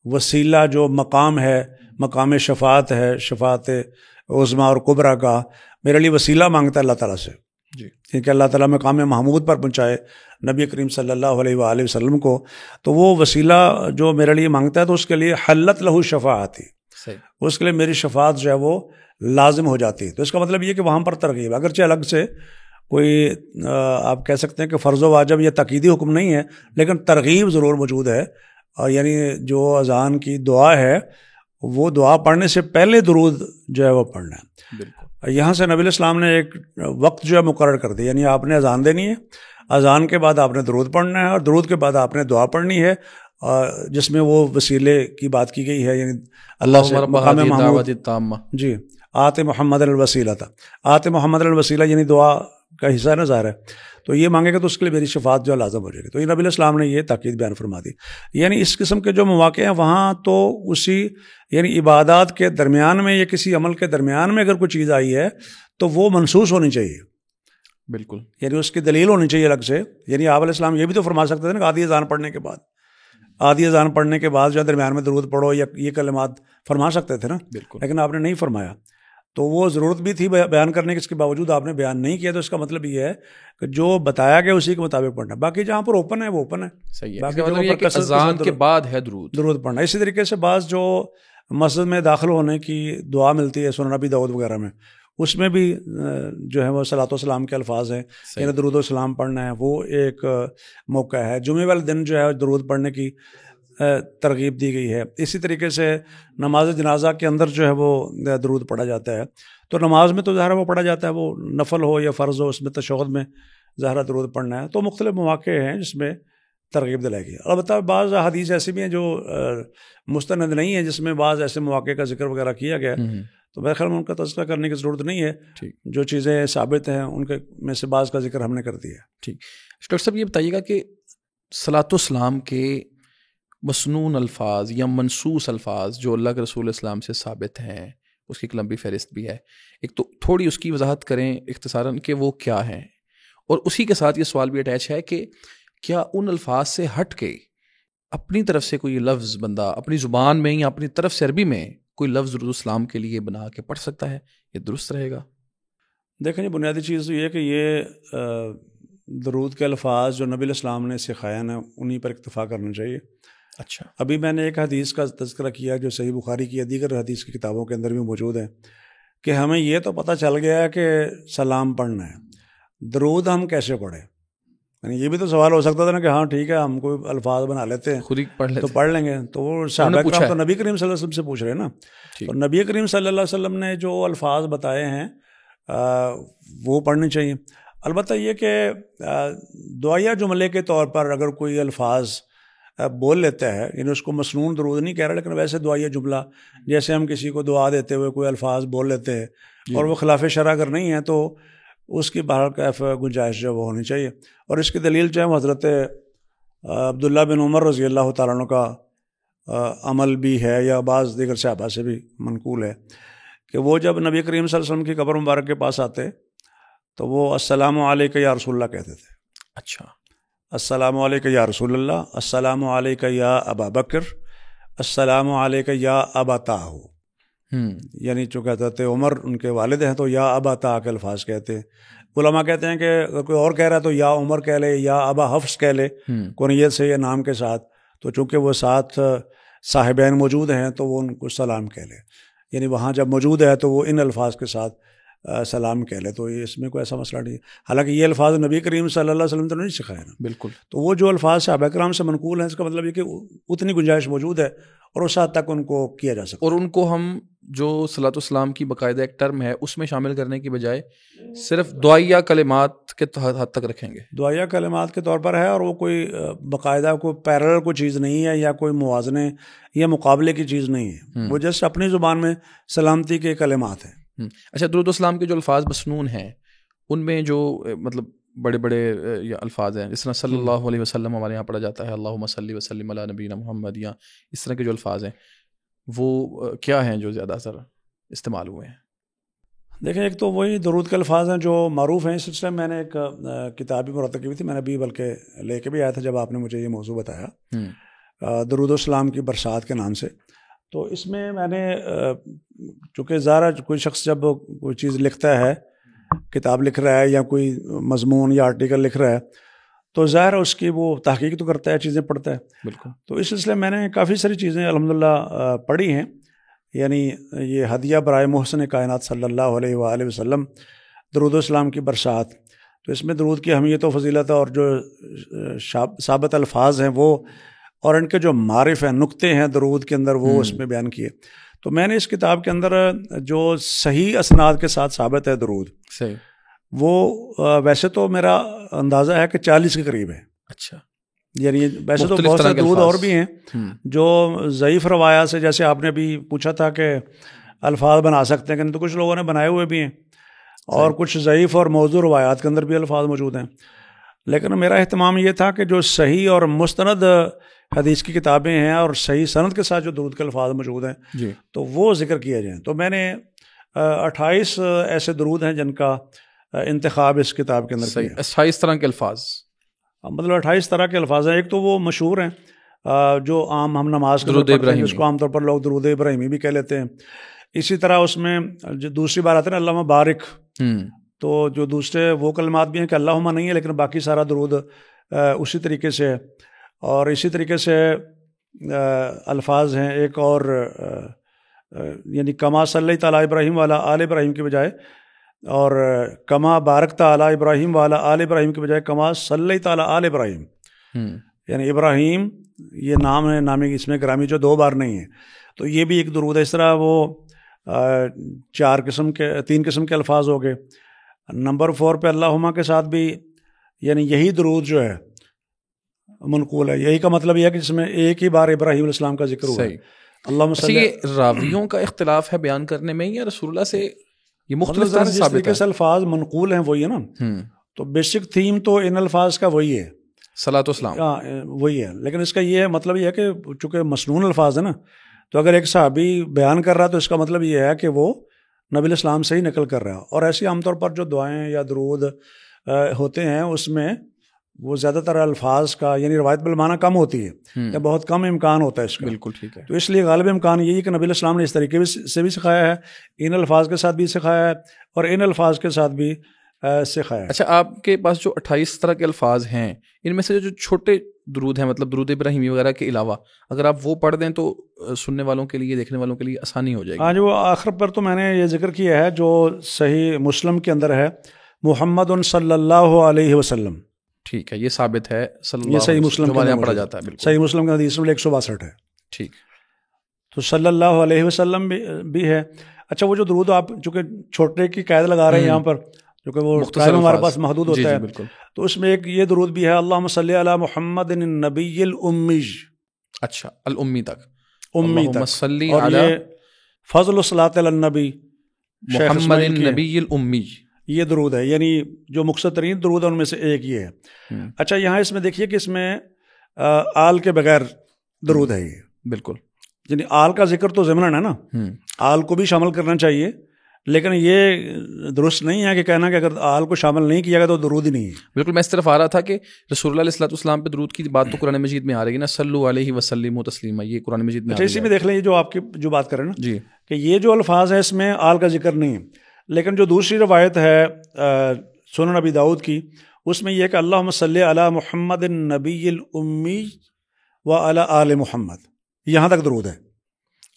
S1: وسیلہ جو مقام ہے، مقام شفاعت ہے، شفاعت عظمیٰ اور کبریٰ کا، میرے لیے وسیلہ مانگتا ہے اللہ تعالیٰ سے، جی، کہ اللہ تعالیٰ مقام محمود پر پہنچائے نبی کریم صلی اللہ علیہ وآلہ وسلم کو. تو وہ وسیلہ جو میرے لیے مانگتا ہے تو اس کے لیے حلت لہو شفاعتی، اس کے لیے میری شفاعت جو ہے وہ لازم ہو جاتی ہے. تو اس کا مطلب یہ کہ وہاں پر ترغیب، اگرچہ الگ سے کوئی آپ کہہ سکتے ہیں کہ فرض و واجب یا تقییدی حکم نہیں ہے، لیکن ترغیب ضرور موجود ہے. اور یعنی جو اذان کی دعا ہے وہ دعا پڑھنے سے پہلے درود جو ہے وہ پڑھنا ہے. بالکل. یہاں سے نبی علیہ السلام نے ایک وقت جو ہے مقرر کر دیا، یعنی آپ نے اذان دینی ہے، اذان کے بعد آپ نے درود پڑھنا ہے، اور درود کے بعد آپ نے دعا پڑھنی ہے، جس میں وہ وسیلے کی بات کی گئی ہے، یعنی اللہ سے مقام محمود، جی، آت محمد الوسیلہ تھا، آت محمد الوسیلہ یعنی دعا کا حصہ ہے، ظاہر ہے. تو یہ مانگے گا تو اس کے لیے میری شفاعت جو لازم ہو جائے گی. تو یہ نبی علیہ السلام نے یہ تاکید بیان فرما دی. یعنی اس قسم کے جو مواقع ہیں وہاں تو اسی یعنی عبادات کے درمیان میں یا کسی عمل کے درمیان میں اگر کوئی چیز آئی ہے تو وہ منسوس ہونی چاہیے.
S2: بالکل.
S1: یعنی اس کی دلیل ہونی چاہیے الگ سے. یعنی آپ علیہ السلام یہ بھی تو فرما سکتے تھے نا کہ آدھی اذان پڑھنے کے بعد، آدھی اذان پڑھنے کے بعد جو درمیان میں درود پڑھو یا یہ کلمات فرما سکتے تھے نا. بالکل. لیکن آپ نے نہیں فرمایا. تو وہ ضرورت بھی تھی بیان کرنے کی، اس کے باوجود آپ نے بیان نہیں کیا. تو اس کا مطلب یہ ہے کہ جو بتایا گیا اسی کے مطابق پڑھنا. باقی جہاں پر اوپن ہے وہ اوپن ہے.
S2: صحیح ہے. باقی مطلب یہ کہ اذان کے بعد ہے درود
S1: پڑھنا. اسی طریقے سے بعض جو مسجد میں داخل ہونے کی دعا ملتی ہے سنن ابی داؤد وغیرہ میں، اس میں بھی جو ہے وہ صلاۃ والسلام کے الفاظ ہیں، یعنی درود و سلام پڑھنا ہے. وہ ایک موقع ہے. جمعے والے دن جو ہے درود پڑھنے کی ترغیب دی گئی ہے. اسی طریقے سے نماز جنازہ کے اندر جو ہے وہ درود پڑھا جاتا ہے. تو نماز میں تو ظاہر وہ پڑھا جاتا ہے، وہ نفل ہو یا فرض ہو، اس میں تشہد میں ظاہر درود پڑھنا ہے. تو مختلف مواقع ہیں جس میں ترغیب دلائی گئی. البتہ بعض حدیث ایسی بھی ہیں جو مستند نہیں ہیں، جس میں بعض ایسے مواقع کا ذکر وغیرہ کیا گیا ہے. تو میرے خیال میں ان کا تذکرہ کرنے کی ضرورت نہیں ہے. جو چیزیں ثابت ہیں ان کے میں سے بعض کا ذکر ہم نے کر دیا.
S2: ٹھیک. ڈاکٹر صاحب یہ بتائیے گا کہ صلاۃ والسلام کے مسنون الفاظ یا منصوص الفاظ جو اللہ کے رسول اسلام سے ثابت ہیں، اس کی ایک لمبی فہرست بھی ہے. ایک تو تھوڑی اس کی وضاحت کریں اختصاراً کہ وہ کیا ہیں، اور اسی کے ساتھ یہ سوال بھی اٹیچ ہے کہ کیا ان الفاظ سے ہٹ کے اپنی طرف سے کوئی لفظ بندہ اپنی زبان میں یا اپنی طرف سے عربی میں کوئی لفظ درود السلام کے لیے بنا کے پڑھ سکتا ہے؟ یہ درست رہے گا؟
S1: دیکھیں جی، بنیادی چیز تو یہ ہے کہ یہ درود کے الفاظ جو نبی علیہ السلام نے سکھایا نا، انہی پر اکتفا کرنا چاہیے.
S2: اچھا.
S1: ابھی میں نے ایک حدیث کا تذکرہ کیا جو صحیح بخاری کی یا دیگر حدیث کی کتابوں کے اندر بھی موجود ہے کہ ہمیں یہ تو پتہ چل گیا ہے کہ سلام پڑھنا ہے، درود ہم کیسے پڑھیں؟ یعنی یہ بھی تو سوال ہو سکتا تھا نا کہ ہاں ٹھیک ہے ہم کوئی الفاظ بنا لیتے ہیں،
S2: خود ہی پڑھ لیتے
S1: تو پڑھ لیں گے. تو وہ صحابہ کرام تو نبی کریم صلی اللہ علیہ وسلم سے پوچھ رہے ہیں نا. تو نبی کریم صلی اللہ علیہ وسلم نے جو الفاظ بتائے ہیں وہ پڑھنے چاہیے. البتہ یہ کہ دعائیہ جملے کے طور پر اگر کوئی الفاظ بول لیتا ہے، یعنی اس کو مسنون درود نہیں کہہ رہا، لیکن ویسے دعائیہ جملہ جیسے ہم کسی کو دعا دیتے ہوئے کوئی الفاظ بول لیتے ہیں اور وہ خلاف شرع اگر نہیں ہے تو اس کی بہر کیف گنجائش جو وہ ہونی چاہیے. اور اس کی دلیل جو ہے حضرت عبداللہ بن عمر رضی اللہ تعالیٰ عنہ کا عمل بھی ہے، یا بعض دیگر صحابہ سے بھی منقول ہے کہ وہ جب نبی کریم صلی اللہ علیہ وسلم کی قبر مبارک کے پاس آتے تو وہ السلام علیکہ یا رسول اللہ کہتے تھے.
S2: اچھا.
S1: السلام علیکہ یا رسول اللہ، السلام علیکہ یا ابا بکر، السلام علیکہ یا ابا طاہ. یعنی جو کہتے تھے عمر ان کے والد ہیں تو یا ابا طاہ کے الفاظ کہتے ہیں. علماء کہتے ہیں کہ اگر کوئی اور کہہ رہا ہے تو یا عمر کہہ لے یا ابا حفص کہہ لے کنیت سے یا نام کے ساتھ، تو چونکہ وہ ساتھ صاحبین موجود ہیں تو وہ ان کو سلام کہہ لے، یعنی وہاں جب موجود ہے تو وہ ان الفاظ کے ساتھ سلام کہہ لے. تو اس میں کوئی ایسا مسئلہ نہیں ہے. حالانکہ یہ الفاظ نبی کریم صلی اللہ علیہ وسلم تو نہیں سکھائے نا.
S2: بالکل.
S1: تو وہ جو الفاظ صحابہ کرام سے منقول ہیں، اس کا مطلب یہ کہ اتنی گنجائش موجود ہے اور اس حد تک ان کو کیا جا سکتا.
S2: اور ان کو ہم جو صلاۃ والسلام کی باقاعدہ ایک ٹرم ہے اس میں شامل کرنے کی بجائے صرف دعائیہ کلمات کے حد تک رکھیں گے.
S1: دعائیہ کلمات کے طور پر ہے، اور وہ کوئی باقاعدہ کوئی پیرلل کوئی چیز نہیں ہے یا کوئی موازنے یا مقابلے کی چیز نہیں ہے. وہ جس اپنی زبان میں سلامتی کے کلمات ہیں.
S2: اچھا، درود والسلام کے جو الفاظ مسنون ہیں ان میں جو مطلب بڑے بڑے الفاظ ہیں، جس طرح صلی اللہ علیہ وسلم ہمارے یہاں پڑھا جاتا ہے، اللہم صلی وسلم علی نبینا محمد، یا اس طرح کے جو الفاظ ہیں وہ کیا ہیں جو زیادہ تر استعمال ہوئے ہیں؟
S1: دیکھیں، ایک تو وہی درود کے الفاظ ہیں جو معروف ہیں. اس سلسلے میں نے ایک کتاب بھی مرتب کی ہوئی تھی، میں نے ابھی بلکہ لے کے بھی آیا تھا جب آپ نے مجھے یہ موضوع بتایا، درود السلام کی برسات کے نام سے. تو اس میں نے چونکہ ظاہر کوئی شخص جب کوئی چیز لکھتا ہے، کتاب لکھ رہا ہے یا کوئی مضمون یا آرٹیکل لکھ رہا ہے، تو ظاہر اس کی وہ تحقیق تو کرتا ہے، چیزیں پڑھتا ہے.
S2: بالکل. تو
S1: اس سلسلے میں نے کافی ساری چیزیں الحمدللہ پڑھی ہیں. یعنی یہ ہدیہ برائے محسن کائنات صلی اللہ علیہ وآلہ وسلم، درود السلام کی برسات. تو اس میں درود کی اہمیت و فضیلت اور جو ثابت الفاظ ہیں وہ، اور ان کے جو معارف ہیں، نقطے ہیں درود کے اندر، وہ اس میں بیان کیے. تو میں نے اس کتاب کے اندر جو صحیح اسناد کے ساتھ ثابت ہے درود،
S2: صحیح،
S1: وہ ویسے تو میرا اندازہ ہے کہ 40 کے قریب ہے.
S2: اچھا.
S1: یعنی ویسے تو بہت سے درود اور بھی ہیں جو ضعیف روایات سے، جیسے آپ نے بھی پوچھا تھا کہ الفاظ بنا سکتے ہیں کہ، تو کچھ لوگوں نے بنائے ہوئے بھی ہیں، اور کچھ ضعیف اور موضوع روایات کے اندر بھی الفاظ موجود ہیں. لیکن میرا اہتمام یہ تھا کہ جو صحیح اور مستند حدیث کی کتابیں ہیں اور صحیح سند کے ساتھ جو درود کے الفاظ موجود ہیں تو وہ ذکر کیا جائیں. تو میں نے 28 ایسے درود ہیں جن کا انتخاب اس کتاب کے اندر کیا.
S2: 28 طرح کے الفاظ،
S1: مطلب 28 طرح کے الفاظ ہیں. ایک تو وہ مشہور ہیں جو عام ہم نماز کے
S2: درود ابراہیمی،
S1: جس کو عام طور پر لوگ درود ابراہیمی بھی کہہ لیتے ہیں. اسی طرح اس میں جو دوسری بار آتے ہیں نا، اللہم بارک، تو جو دوسرے وہ کلمات بھی ہیں کہ اللہم نہیں ہے، لیکن باقی سارا درود اسی طریقے سے ہے. اور اسی طریقے سے الفاظ ہیں ایک اور، یعنی کما صلی تعالیٰ ابراہیم والا آل ابراہیم کی بجائے، اور کما بارک تعالیٰ ابراہیم والا آل ابراہیم کی بجائے کما صلی تعالیٰ آل ابراہیم. یعنی ابراہیم یہ نام ہے، نامی اس میں گرامی جو 2 بار نہیں ہے. تو یہ بھی ایک درود ہے. اس طرح وہ 3 قسم کے الفاظ ہو گئے. نمبر 4 پہ اللہم کے ساتھ بھی، یعنی یہی درود جو ہے منقول ہے. یہی کا مطلب یہ ہے کہ جس میں ایک ہی بار ابراہیم علیہ السلام کا ذکر ہوا ہے. اللہم صلی.
S2: یہ راویوں کا اختلاف ہے بیان کرنے میں، یا رسول اللہ سے یہ مختلف طرح سے ثابت ہے؟
S1: الفاظ منقول ہیں وہی ہے نا. تو بیسک تھیم تو ان الفاظ کا وہی ہے،
S2: صلاۃ والسلام،
S1: وہی ہے. لیکن اس کا یہ مطلب یہ ہے کہ چونکہ مسنون الفاظ ہیں نا، تو اگر ایک صحابی بیان کر رہا ہے تو اس کا مطلب یہ ہے کہ وہ نبی علیہ السلام سے ہی نقل کر رہا ہے. اور ایسی عام طور پر جو دعائیں یا درود ہوتے ہیں اس میں وہ زیادہ تر الفاظ کا، یعنی روایت بالمعنی کم ہوتی ہے یا بہت کم امکان ہوتا ہے اس کا.
S2: بالکل ٹھیک ہے.
S1: تو اس لیے غالب امکان یہی کہ نبی علیہ السلام نے اس طریقے سے بھی سکھایا ہے، ان الفاظ کے ساتھ بھی سکھایا ہے اور ان الفاظ کے ساتھ بھی سکھایا ہے.
S2: اچھا، آپ کے پاس جو 28 طرح کے الفاظ ہیں، ان میں سے جو چھوٹے درود ہیں، مطلب درود ابراہیمی وغیرہ کے علاوہ، اگر آپ وہ پڑھ دیں تو سننے والوں کے لیے، دیکھنے والوں کے لیے آسانی ہو جائے گی.
S1: ہاں، جو آخر پر تو میں نے یہ ذکر کیا ہے جو صحیح مسلم کے اندر ہے، محمد صلی اللہ علیہ وسلم.
S2: ٹھیک ہے، یہ ثابت ہے
S1: یہ صحیح مسلم
S2: جو یہاں پڑھا جاتا ہے. بالکل
S1: صحیح مسلم کا حدیث نمبر 162 ہے.
S2: ٹھیک.
S1: تو صلی اللہ علیہ وسلم بھی ہے. اچھا، وہ جو درود آپ چونکہ چھوٹے کی قید لگا رہے ہیں یہاں پر، جو کہ وہ
S2: مختصر
S1: ٹائم ہمارے
S2: الفاظ،
S1: پاس محدود ہوتا
S2: جی
S1: ہے،
S2: بالکل.
S1: تو اس میں ایک یہ درود بھی ہے، اللہم صلی علی محمد النبی الامی،
S2: اچھا، الامی تک،
S1: امی
S2: اللہم
S1: تک.
S2: صلی
S1: اور
S2: علی
S1: یہ فضل الصلاۃ علی النبی شیخ
S2: محمد
S1: اسماعیل کی ہے،
S2: النبی الامی.
S1: یہ درود ہے، یعنی جو مختصر ترین درود ہے ان میں سے ایک یہ ہے. اچھا یہاں اس میں دیکھیے کہ اس میں آل کے بغیر درود ہے یہ،
S2: بالکل.
S1: یعنی آل کا ذکر تو ضمناً ہے نا، آل کو بھی شامل کرنا چاہیے، لیکن یہ درست نہیں ہے کہ کہنا کہ اگر آل کو شامل نہیں کیا گیا تو درود ہی نہیں ہے.
S2: بالکل، میں اس طرف آ رہا تھا کہ رسول اللہ علیہ الصلوۃ والسلام پہ درود کی بات تو قرآن مجید میں آ رہی ہے نا، صلو علیہ وسلم تسلیما، یہ قرآن مجید میں.
S1: اچھا اسی میں دیکھ لیں، یہ جو آپ کی جو بات کر رہے ہیں نا،
S2: جی،
S1: کہ یہ جو الفاظ ہے اس میں آل کا ذکر نہیں ہے، لیکن جو دوسری روایت ہے سنن ابی داؤد کی، اس میں یہ کہ اللہم صلی علی محمد النبی الامی و علی آل محمد، یہاں تک درود ہے،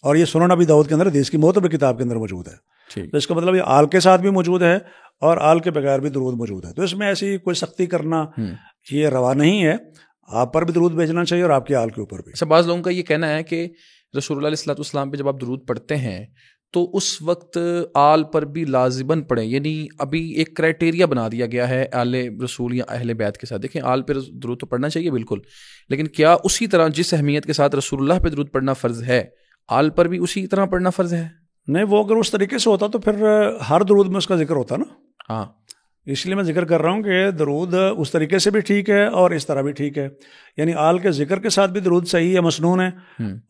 S1: اور یہ سنن ابی داؤد کے اندر حدیث کی معتبر کتاب کے اندر موجود ہے.
S2: ٹھیک.
S1: تو اس کا مطلب یہ آل کے ساتھ بھی موجود ہے اور آل کے بغیر بھی درود موجود ہے. تو اس میں ایسی کوئی سختی کرنا یہ روا نہیں ہے، آپ پر بھی درود بھیجنا چاہیے اور آپ کے آل کے اوپر بھی.
S2: اچھا، بعض لوگوں کا یہ کہنا ہے کہ رسول اللہ علیہ الصلوۃ والسلام پہ جب آپ درود پڑھتے ہیں تو اس وقت آل پر بھی لازماً پڑھیں، یعنی ابھی ایک کرائٹیریا بنا دیا گیا ہے آل رسول یا اہل بیت کے ساتھ. دیکھیں، آل پہ درود تو پڑھنا چاہیے بالکل، لیکن کیا اسی طرح جس اہمیت کے ساتھ رسول اللہ پہ درود پڑھنا فرض ہے، آل پر بھی اسی طرح پڑھنا فرض ہے؟
S1: نہیں، وہ اگر اس طریقے سے ہوتا تو پھر ہر درود میں اس کا ذکر ہوتا نا.
S2: ہاں،
S1: اس لیے میں ذکر کر رہا ہوں کہ درود اس طریقے سے بھی ٹھیک ہے اور اس طرح بھی ٹھیک ہے، یعنی آل کے ذکر کے ساتھ بھی درود صحیح ہے، مسنون ہے،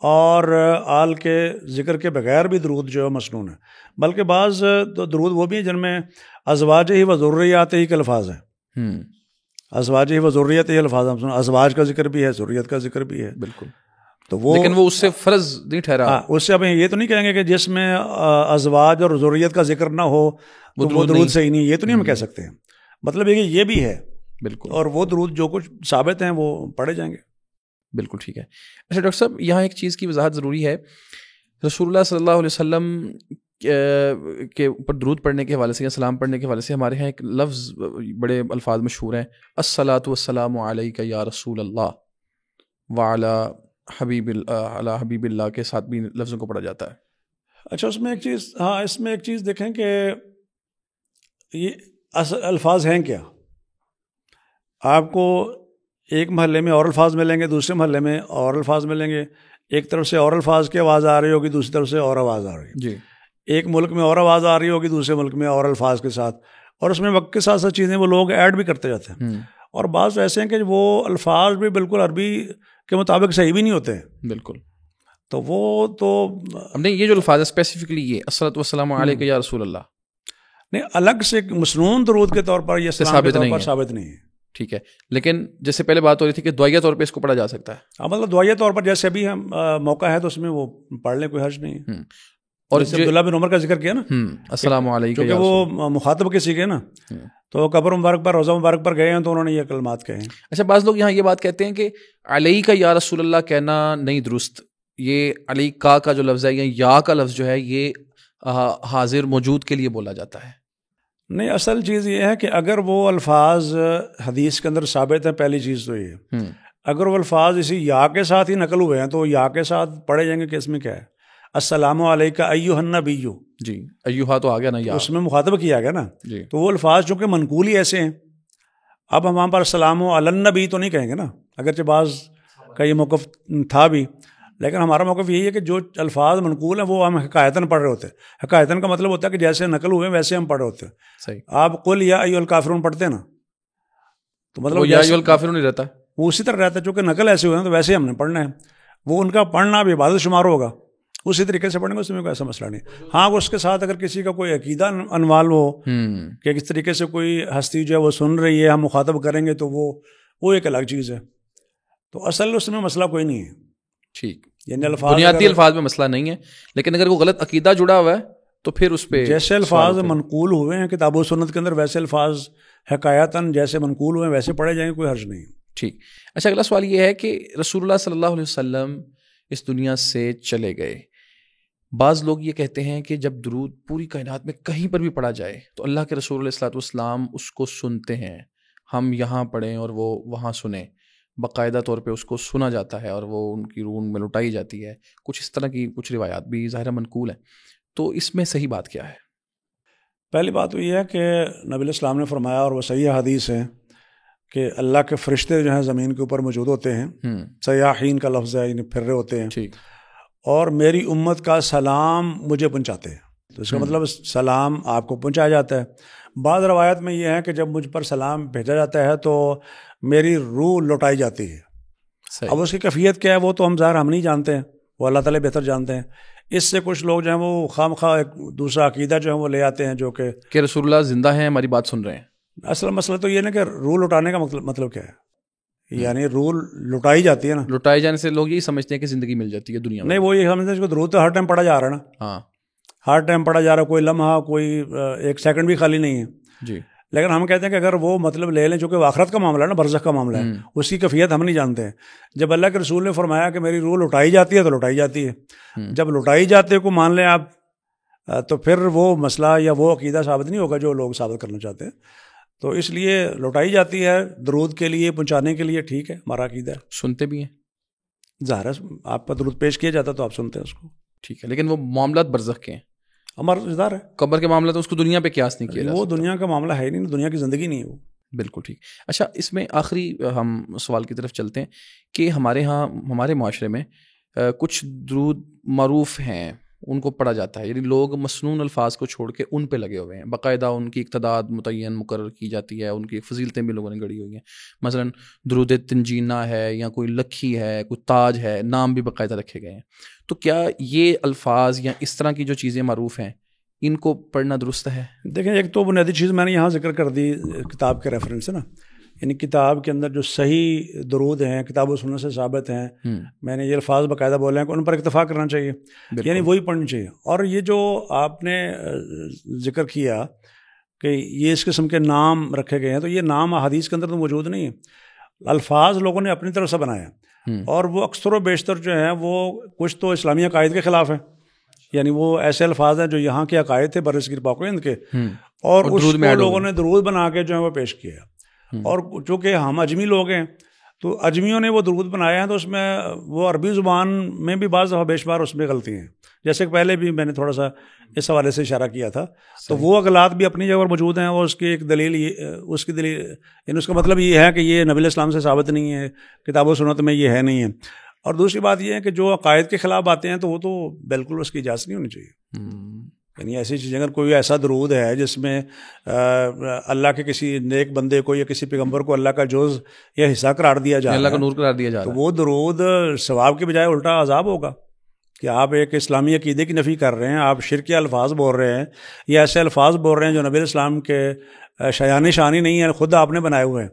S1: اور آل کے ذکر کے بغیر بھی درود جو ہے مسنون ہے. بلکہ بعض تو درود وہ بھی ہیں جن میں ازواج ہی و ذریات ہی کے الفاظ ہیں، ازواج ہی و ذریات ہی الفاظ ہیں، ازواج کا ذکر بھی ہے، ذریت کا ذکر بھی ہے.
S2: بالکل.
S1: تو وہ
S2: لیکن وہ اس سے فرض نہیں ٹھہرا.
S1: اس سے اب یہ تو نہیں کہیں گے کہ جس میں ازواج اور ذریت کا ذکر نہ ہو تو وہ درود صحیح نہیں، یہ تو نہیں ہم کہہ سکتے ہیں. مطلب یہ بھی ہے
S2: بالکل،
S1: اور وہ درود جو کچھ ثابت ہیں وہ پڑھے جائیں گے.
S2: بالکل ٹھیک ہے. اچھا ڈاکٹر صاحب، یہاں ایک چیز کی وضاحت ضروری ہے. رسول اللہ صلی اللہ علیہ وسلم کے اوپر درود پڑھنے کے حوالے سے یا سلام پڑھنے کے حوالے سے ہمارے یہاں ایک لفظ، بڑے الفاظ مشہور ہیں، الصلاۃ والسلام علیک یا رسول اللہ وعلی حبیب اللہ کے ساتھ بھی لفظوں کو پڑھا جاتا ہے.
S1: اچھا، اس میں ایک چیز دیکھیں کہ یہ الفاظ ہیں کیا. آپ کو ایک محلے میں اور الفاظ ملیں گے، دوسرے محلے میں اور الفاظ ملیں گے، ایک طرف سے اور الفاظ کی آواز آ رہی ہوگی، دوسری طرف سے اور آواز آ رہی ہے.
S2: جی،
S1: ایک ملک میں اور آواز آ رہی ہوگی، دوسرے ملک میں اور الفاظ کے ساتھ، اور اس میں وقت کے ساتھ ساتھ چیزیں وہ لوگ ایڈ بھی کرتے جاتے ہیں. اور بعض ایسے ہیں کہ وہ الفاظ بھی بالکل عربی کے مطابق صحیح بھی نہیں ہوتے ہیں.
S2: بالکل.
S1: تو وہ تو
S2: ہم نے یہ جو الفاظ ہے اسپیسیفکلی یہ الصلاۃ والسلام علیک یا رسول اللہ،
S1: نہیں، الگ سے مسنون درود کے طور پر یا سلام کے طور پر ثابت نہیں ہے.
S2: ٹھیک ہے، لیکن جیسے پہلے بات ہو رہی تھی کہ دعائیہ طور پہ اس کو پڑھا جا سکتا ہے.
S1: مطلب دعائیہ طور پر جیسے ابھی ہم موقع ہے تو اس میں وہ پڑھ لیں، کوئی حرج نہیں ہے. اور عبداللہ بن عمر کا ذکر کیا نا،
S2: السلام علیکم،
S1: کیونکہ وہ مخاطب کے سیکھے نا، تو قبر مبارک پر، روضہ مبارک پر گئے ہیں تو انہوں نے یہ کلمات کہے ہیں.
S2: اچھا، بعض لوگ یہاں یہ بات کہتے ہیں کہ علیہ کا یا رسول اللہ کہنا نہیں درست، یہ علی کا جو لفظ ہے یا کا لفظ جو ہے یہ حاضر موجود کے لیے بولا جاتا ہے.
S1: نہیں، اصل چیز یہ ہے کہ اگر وہ الفاظ حدیث کے اندر ثابت ہیں، پہلی چیز تو یہ ہے، اگر وہ الفاظ اسی یا کے ساتھ ہی نقل ہوئے ہیں تو یا کے ساتھ پڑھے جائیں گے کہ اس میں کیا ہے، السلام علیکم ایھا النبی.
S2: جی، ایھا تو آ گیا نا، یا
S1: اس میں مخاطب کیا گیا نا.
S2: جی،
S1: تو وہ الفاظ چونکہ منقول ہی ایسے ہیں، اب ہم وہاں پر السلام علی النبی تو نہیں کہیں گے نا، اگرچہ بعض کا یہ موقف تھا بھی، لیکن ہمارا موقف یہی ہے کہ جو الفاظ منقول ہیں وہ ہم حکایتاً پڑھ رہے ہوتے ہیں. حکایتاً کا مطلب ہوتا ہے کہ جیسے نقل ہوئے ویسے ہم پڑھ رہے ہوتے ہیں.
S2: صحیح.
S1: آپ قل یا ایھا الکافرون پڑھتے ہیں نا، تو مطلب
S2: یا ایھا الکافرون نہیں رہتا،
S1: وہ اسی طرح رہتا ہے، چونکہ نقل ایسے ہوئے ہیں تو ویسے ہم نے پڑھنا ہے. وہ ان کا پڑھنا بھی عبادت شمار ہوگا، اسی طریقے سے پڑھیں گے، اس میں کوئی ایسا مسئلہ نہیں. ہاں، اس کے ساتھ اگر کسی کا کوئی عقیدہ انوال ہو کہ کس طریقے سے کوئی ہستی جو ہے وہ سن رہی ہے، ہم مخاطب کریں گے تو وہ ایک الگ چیز ہے. تو اصل اس میں مسئلہ کوئی نہیں ہے.
S2: ٹھیک،
S1: یعنی
S2: بنیادی الفاظ میں مسئلہ نہیں ہے، لیکن اگر وہ غلط عقیدہ جڑا ہوا ہے تو پھر اس پہ
S1: جیسے الفاظ منقول ہوئے ہیں کتاب و سنت کے اندر، ویسے الفاظ حکایتاً جیسے منقول ہوئے ہیں ویسے پڑھے جائیں گے، کوئی حرج نہیں.
S2: ٹھیک. اچھا، اگلا سوال یہ ہے کہ رسول اللہ صلی اللہ علیہ وسلم اس دنیا سے چلے گئے. بعض لوگ یہ کہتے ہیں کہ جب درود پوری کائنات میں کہیں پر بھی پڑھا جائے تو اللہ کے رسول علیہ الصلوۃ والسلام اس کو سنتے ہیں، ہم یہاں پڑھیں اور وہ وہاں سنیں، باقاعدہ طور پہ اس کو سنا جاتا ہے اور وہ ان کی روح میں لٹائی جاتی ہے. کچھ اس طرح کی کچھ روایات بھی ظاہر منقول ہیں. تو اس میں صحیح بات کیا ہے؟
S1: پہلی بات تو یہ ہے کہ نبی علیہ السلام نے فرمایا، اور وہ صحیح حدیث ہے، کہ اللہ کے فرشتے جو ہیں زمین کے اوپر موجود ہوتے ہیں، سیاحین کا لفظ ہے، یعنی پھر رہے ہوتے ہیں، اور میری امت کا سلام مجھے پہنچاتے ہیں. تو اس کا مطلب سلام آپ کو پہنچایا جاتا ہے. بعض روایت میں یہ ہے کہ جب مجھ پر سلام بھیجا جاتا ہے تو میری روح لوٹائی جاتی ہے. اب اس کی کیفیت کیا ہے وہ تو ہم نہیں جانتے ہیں، وہ اللہ تعالیٰ بہتر جانتے ہیں. اس سے کچھ لوگ جو ہیں وہ خام خواہ ایک دوسرا عقیدہ جو ہے وہ لے آتے ہیں، جو کہ
S2: رسول اللہ زندہ ہیں، ہماری بات سن رہے ہیں.
S1: اصل مسئلہ تو یہ نا کہ روح لوٹانے کا مطلب کیا ہے، یعنی روح لوٹائی جاتی ہے نا.
S2: لوٹائے جانے سے لوگ یہی سمجھتے ہیں کہ زندگی مل جاتی ہے دنیا میں.
S1: نہیں، وہ یہ سمجھتے ہیں کہ درود تو ہر ٹائم پڑھا جا رہا ہے نا.
S2: ہاں،
S1: ہر ٹائم پڑھا جا رہا ہے، کوئی لمحہ، کوئی ایک سیکنڈ بھی خالی نہیں ہے.
S2: جی.
S1: لیکن ہم کہتے ہیں کہ اگر وہ مطلب لے لیں، چونکہ آخرت کا معاملہ ہے نا، برزخ کا معاملہ ہے، اس کی کیفیت ہم نہیں جانتے ہیں. جب اللہ کے رسول نے فرمایا کہ میری روح لوٹائی جاتی ہے تو لوٹائی جاتی ہے. جب لوٹائی جاتے کو مان لیں آپ، تو پھر وہ مسئلہ یا وہ عقیدہ ثابت نہیں ہوگا جو لوگ ثابت کرنا چاہتے ہیں. تو اس لیے لوٹائی جاتی ہے درود کے لیے، پہنچانے کے لیے، ٹھیک ہے، ہمارا عقیدہ ہے.
S2: سنتے بھی ہیں،
S1: ظاہر ہے آپ کا درود پیش کیا جاتا تو آپ سنتے ہیں اس کو،
S2: ٹھیک ہے. لیکن وہ معاملات برزخ کے ہیں،
S1: ہمارا رشتہ ہے.
S2: قبر کے معاملات اس کو دنیا پہ قیاس نہیں کیا،
S1: وہ دنیا کا معاملہ ہے نہیں، دنیا کی زندگی نہیں ہے وہ.
S2: بالکل ٹھیک. اچھا، اس میں آخری ہم سوال کی طرف چلتے ہیں کہ ہمارے ہاں، ہمارے معاشرے میں کچھ درود معروف ہیں، ان کو پڑھا جاتا ہے، یعنی لوگ مسنون الفاظ کو چھوڑ کے ان پہ لگے ہوئے ہیں، باقاعدہ ان کی ایک تعداد متعین مقرر کی جاتی ہے، ان کی فضیلتیں بھی لوگوں نے گڑھی ہوئی ہیں. مثلا درود تنجینہ ہے، یا کوئی لکھی ہے، کوئی تاج ہے، نام بھی باقاعدہ رکھے گئے ہیں. تو کیا یہ الفاظ یا اس طرح کی جو چیزیں معروف ہیں ان کو پڑھنا درست ہے؟
S1: دیکھیں، ایک تو بنیادی چیز میں نے یہاں ذکر کر دی کتاب کے ریفرنس سے نا، یعنی کتاب کے اندر جو صحیح درود ہیں، کتاب و سنت سے ثابت ہیں، میں نے یہ الفاظ باقاعدہ بولے ہیں کہ ان پر اکتفا کرنا چاہیے، یعنی وہی پڑھنی چاہیے. اور یہ جو آپ نے ذکر کیا کہ یہ اس قسم کے نام رکھے گئے ہیں، تو یہ نام حدیث کے اندر تو موجود نہیں ہے. الفاظ لوگوں نے اپنی طرف سے بنایا، اور وہ اکثر و بیشتر جو ہیں وہ کچھ تو اسلامی عقائد کے خلاف ہیں، یعنی وہ ایسے الفاظ ہیں جو یہاں کے عقائد تھے برصغیر پاک و ہند کے، اور اس کو لوگوں نے درود بنا کے جو ہے وہ پیش کیا. اور چونکہ ہم اجمی لوگ ہیں تو اجمیوں نے وہ درود بنایا ہے، تو اس میں وہ عربی زبان میں بھی بعض دفعہ بیش بار اس میں غلطی ہیں، جیسے کہ پہلے بھی میں نے تھوڑا سا اس حوالے سے اشارہ کیا تھا. تو وہ اغلاط بھی اپنی جگہ پر موجود ہیں، اور اس کی ایک دلیل یعنی اس کا مطلب یہ ہے کہ یہ نبی علیہ السلام سے ثابت نہیں ہے، کتاب و سنت میں یہ ہے نہیں ہے. اور دوسری بات یہ ہے کہ جو عقائد کے خلاف آتے ہیں تو وہ تو بالکل اس کی اجازت نہیں ہونی چاہیے. یعنی ایسی چیز، اگر کوئی ایسا درود ہے جس میں اللہ کے کسی نیک بندے کو یا کسی پیغمبر کو اللہ کا جز یا حصہ قرار دیا جائے،
S2: اللہ کا نور قرار دیا جا رہا ہے،
S1: تو وہ درود ثواب کے بجائے الٹا عذاب ہوگا. کہ آپ ایک اسلامی عقیدے کی نفی کر رہے ہیں، آپ شرک الفاظ بول رہے ہیں، یا ایسے الفاظ بول رہے ہیں جو نبی علیہ السلام کے شانی نہیں ہیں، خود آپ نے بنائے ہوئے ہیں.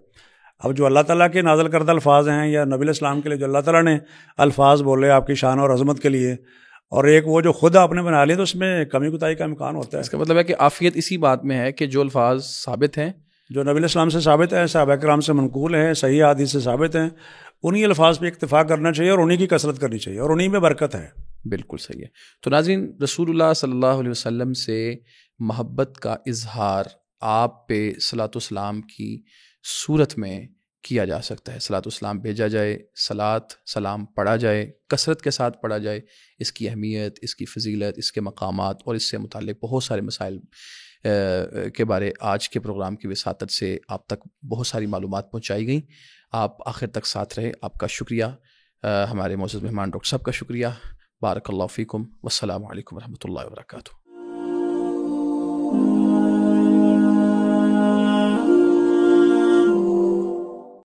S1: اب جو اللہ تعالیٰ کے نازل کردہ الفاظ ہیں، یا نبی علیہ السلام کے لیے جو اللہ تعالیٰ نے الفاظ بولے آپ کی شان اور عظمت کے لیے، اور ایک وہ جو خود آپ نے بنا لیے، تو اس میں کمی کوتاہی کا امکان ہوتا ہے.
S2: اس کا مطلب ہے کہ عافیت اسی بات میں ہے کہ جو الفاظ ثابت ہیں،
S1: جو نبی علیہ السلام سے ثابت ہے، صحابہ کرام سے منقول ہیں، صحیح حدیث سے ثابت ہیں، انہی الفاظ پہ اکتفا کرنا چاہیے، اور انہی کی کثرت کرنی چاہیے، اور انہی میں برکت ہے.
S2: بالکل صحیح ہے. تو ناظرین، رسول اللہ صلی اللہ علیہ وسلم سے محبت کا اظہار آپ پہ صلاۃ والسلام کی صورت میں کیا جا سکتا ہے. صلاۃ والسلام بھیجا جائے، صلاۃ سلام پڑھا جائے، کثرت کے ساتھ پڑھا جائے. اس کی اہمیت، اس کی فضیلت، اس کے مقامات اور اس سے متعلق بہت سارے مسائل کے بارے آج کے پروگرام کی وساطت سے آپ تک بہت ساری معلومات پہنچائی گئیں. آپ آخر تک ساتھ رہے، آپ کا شکریہ. ہمارے معزز مہمان ڈاکٹر صاحب کا شکریہ. بارک اللہ فیکم، والسلام علیکم ورحمۃ اللہ وبرکاتہ.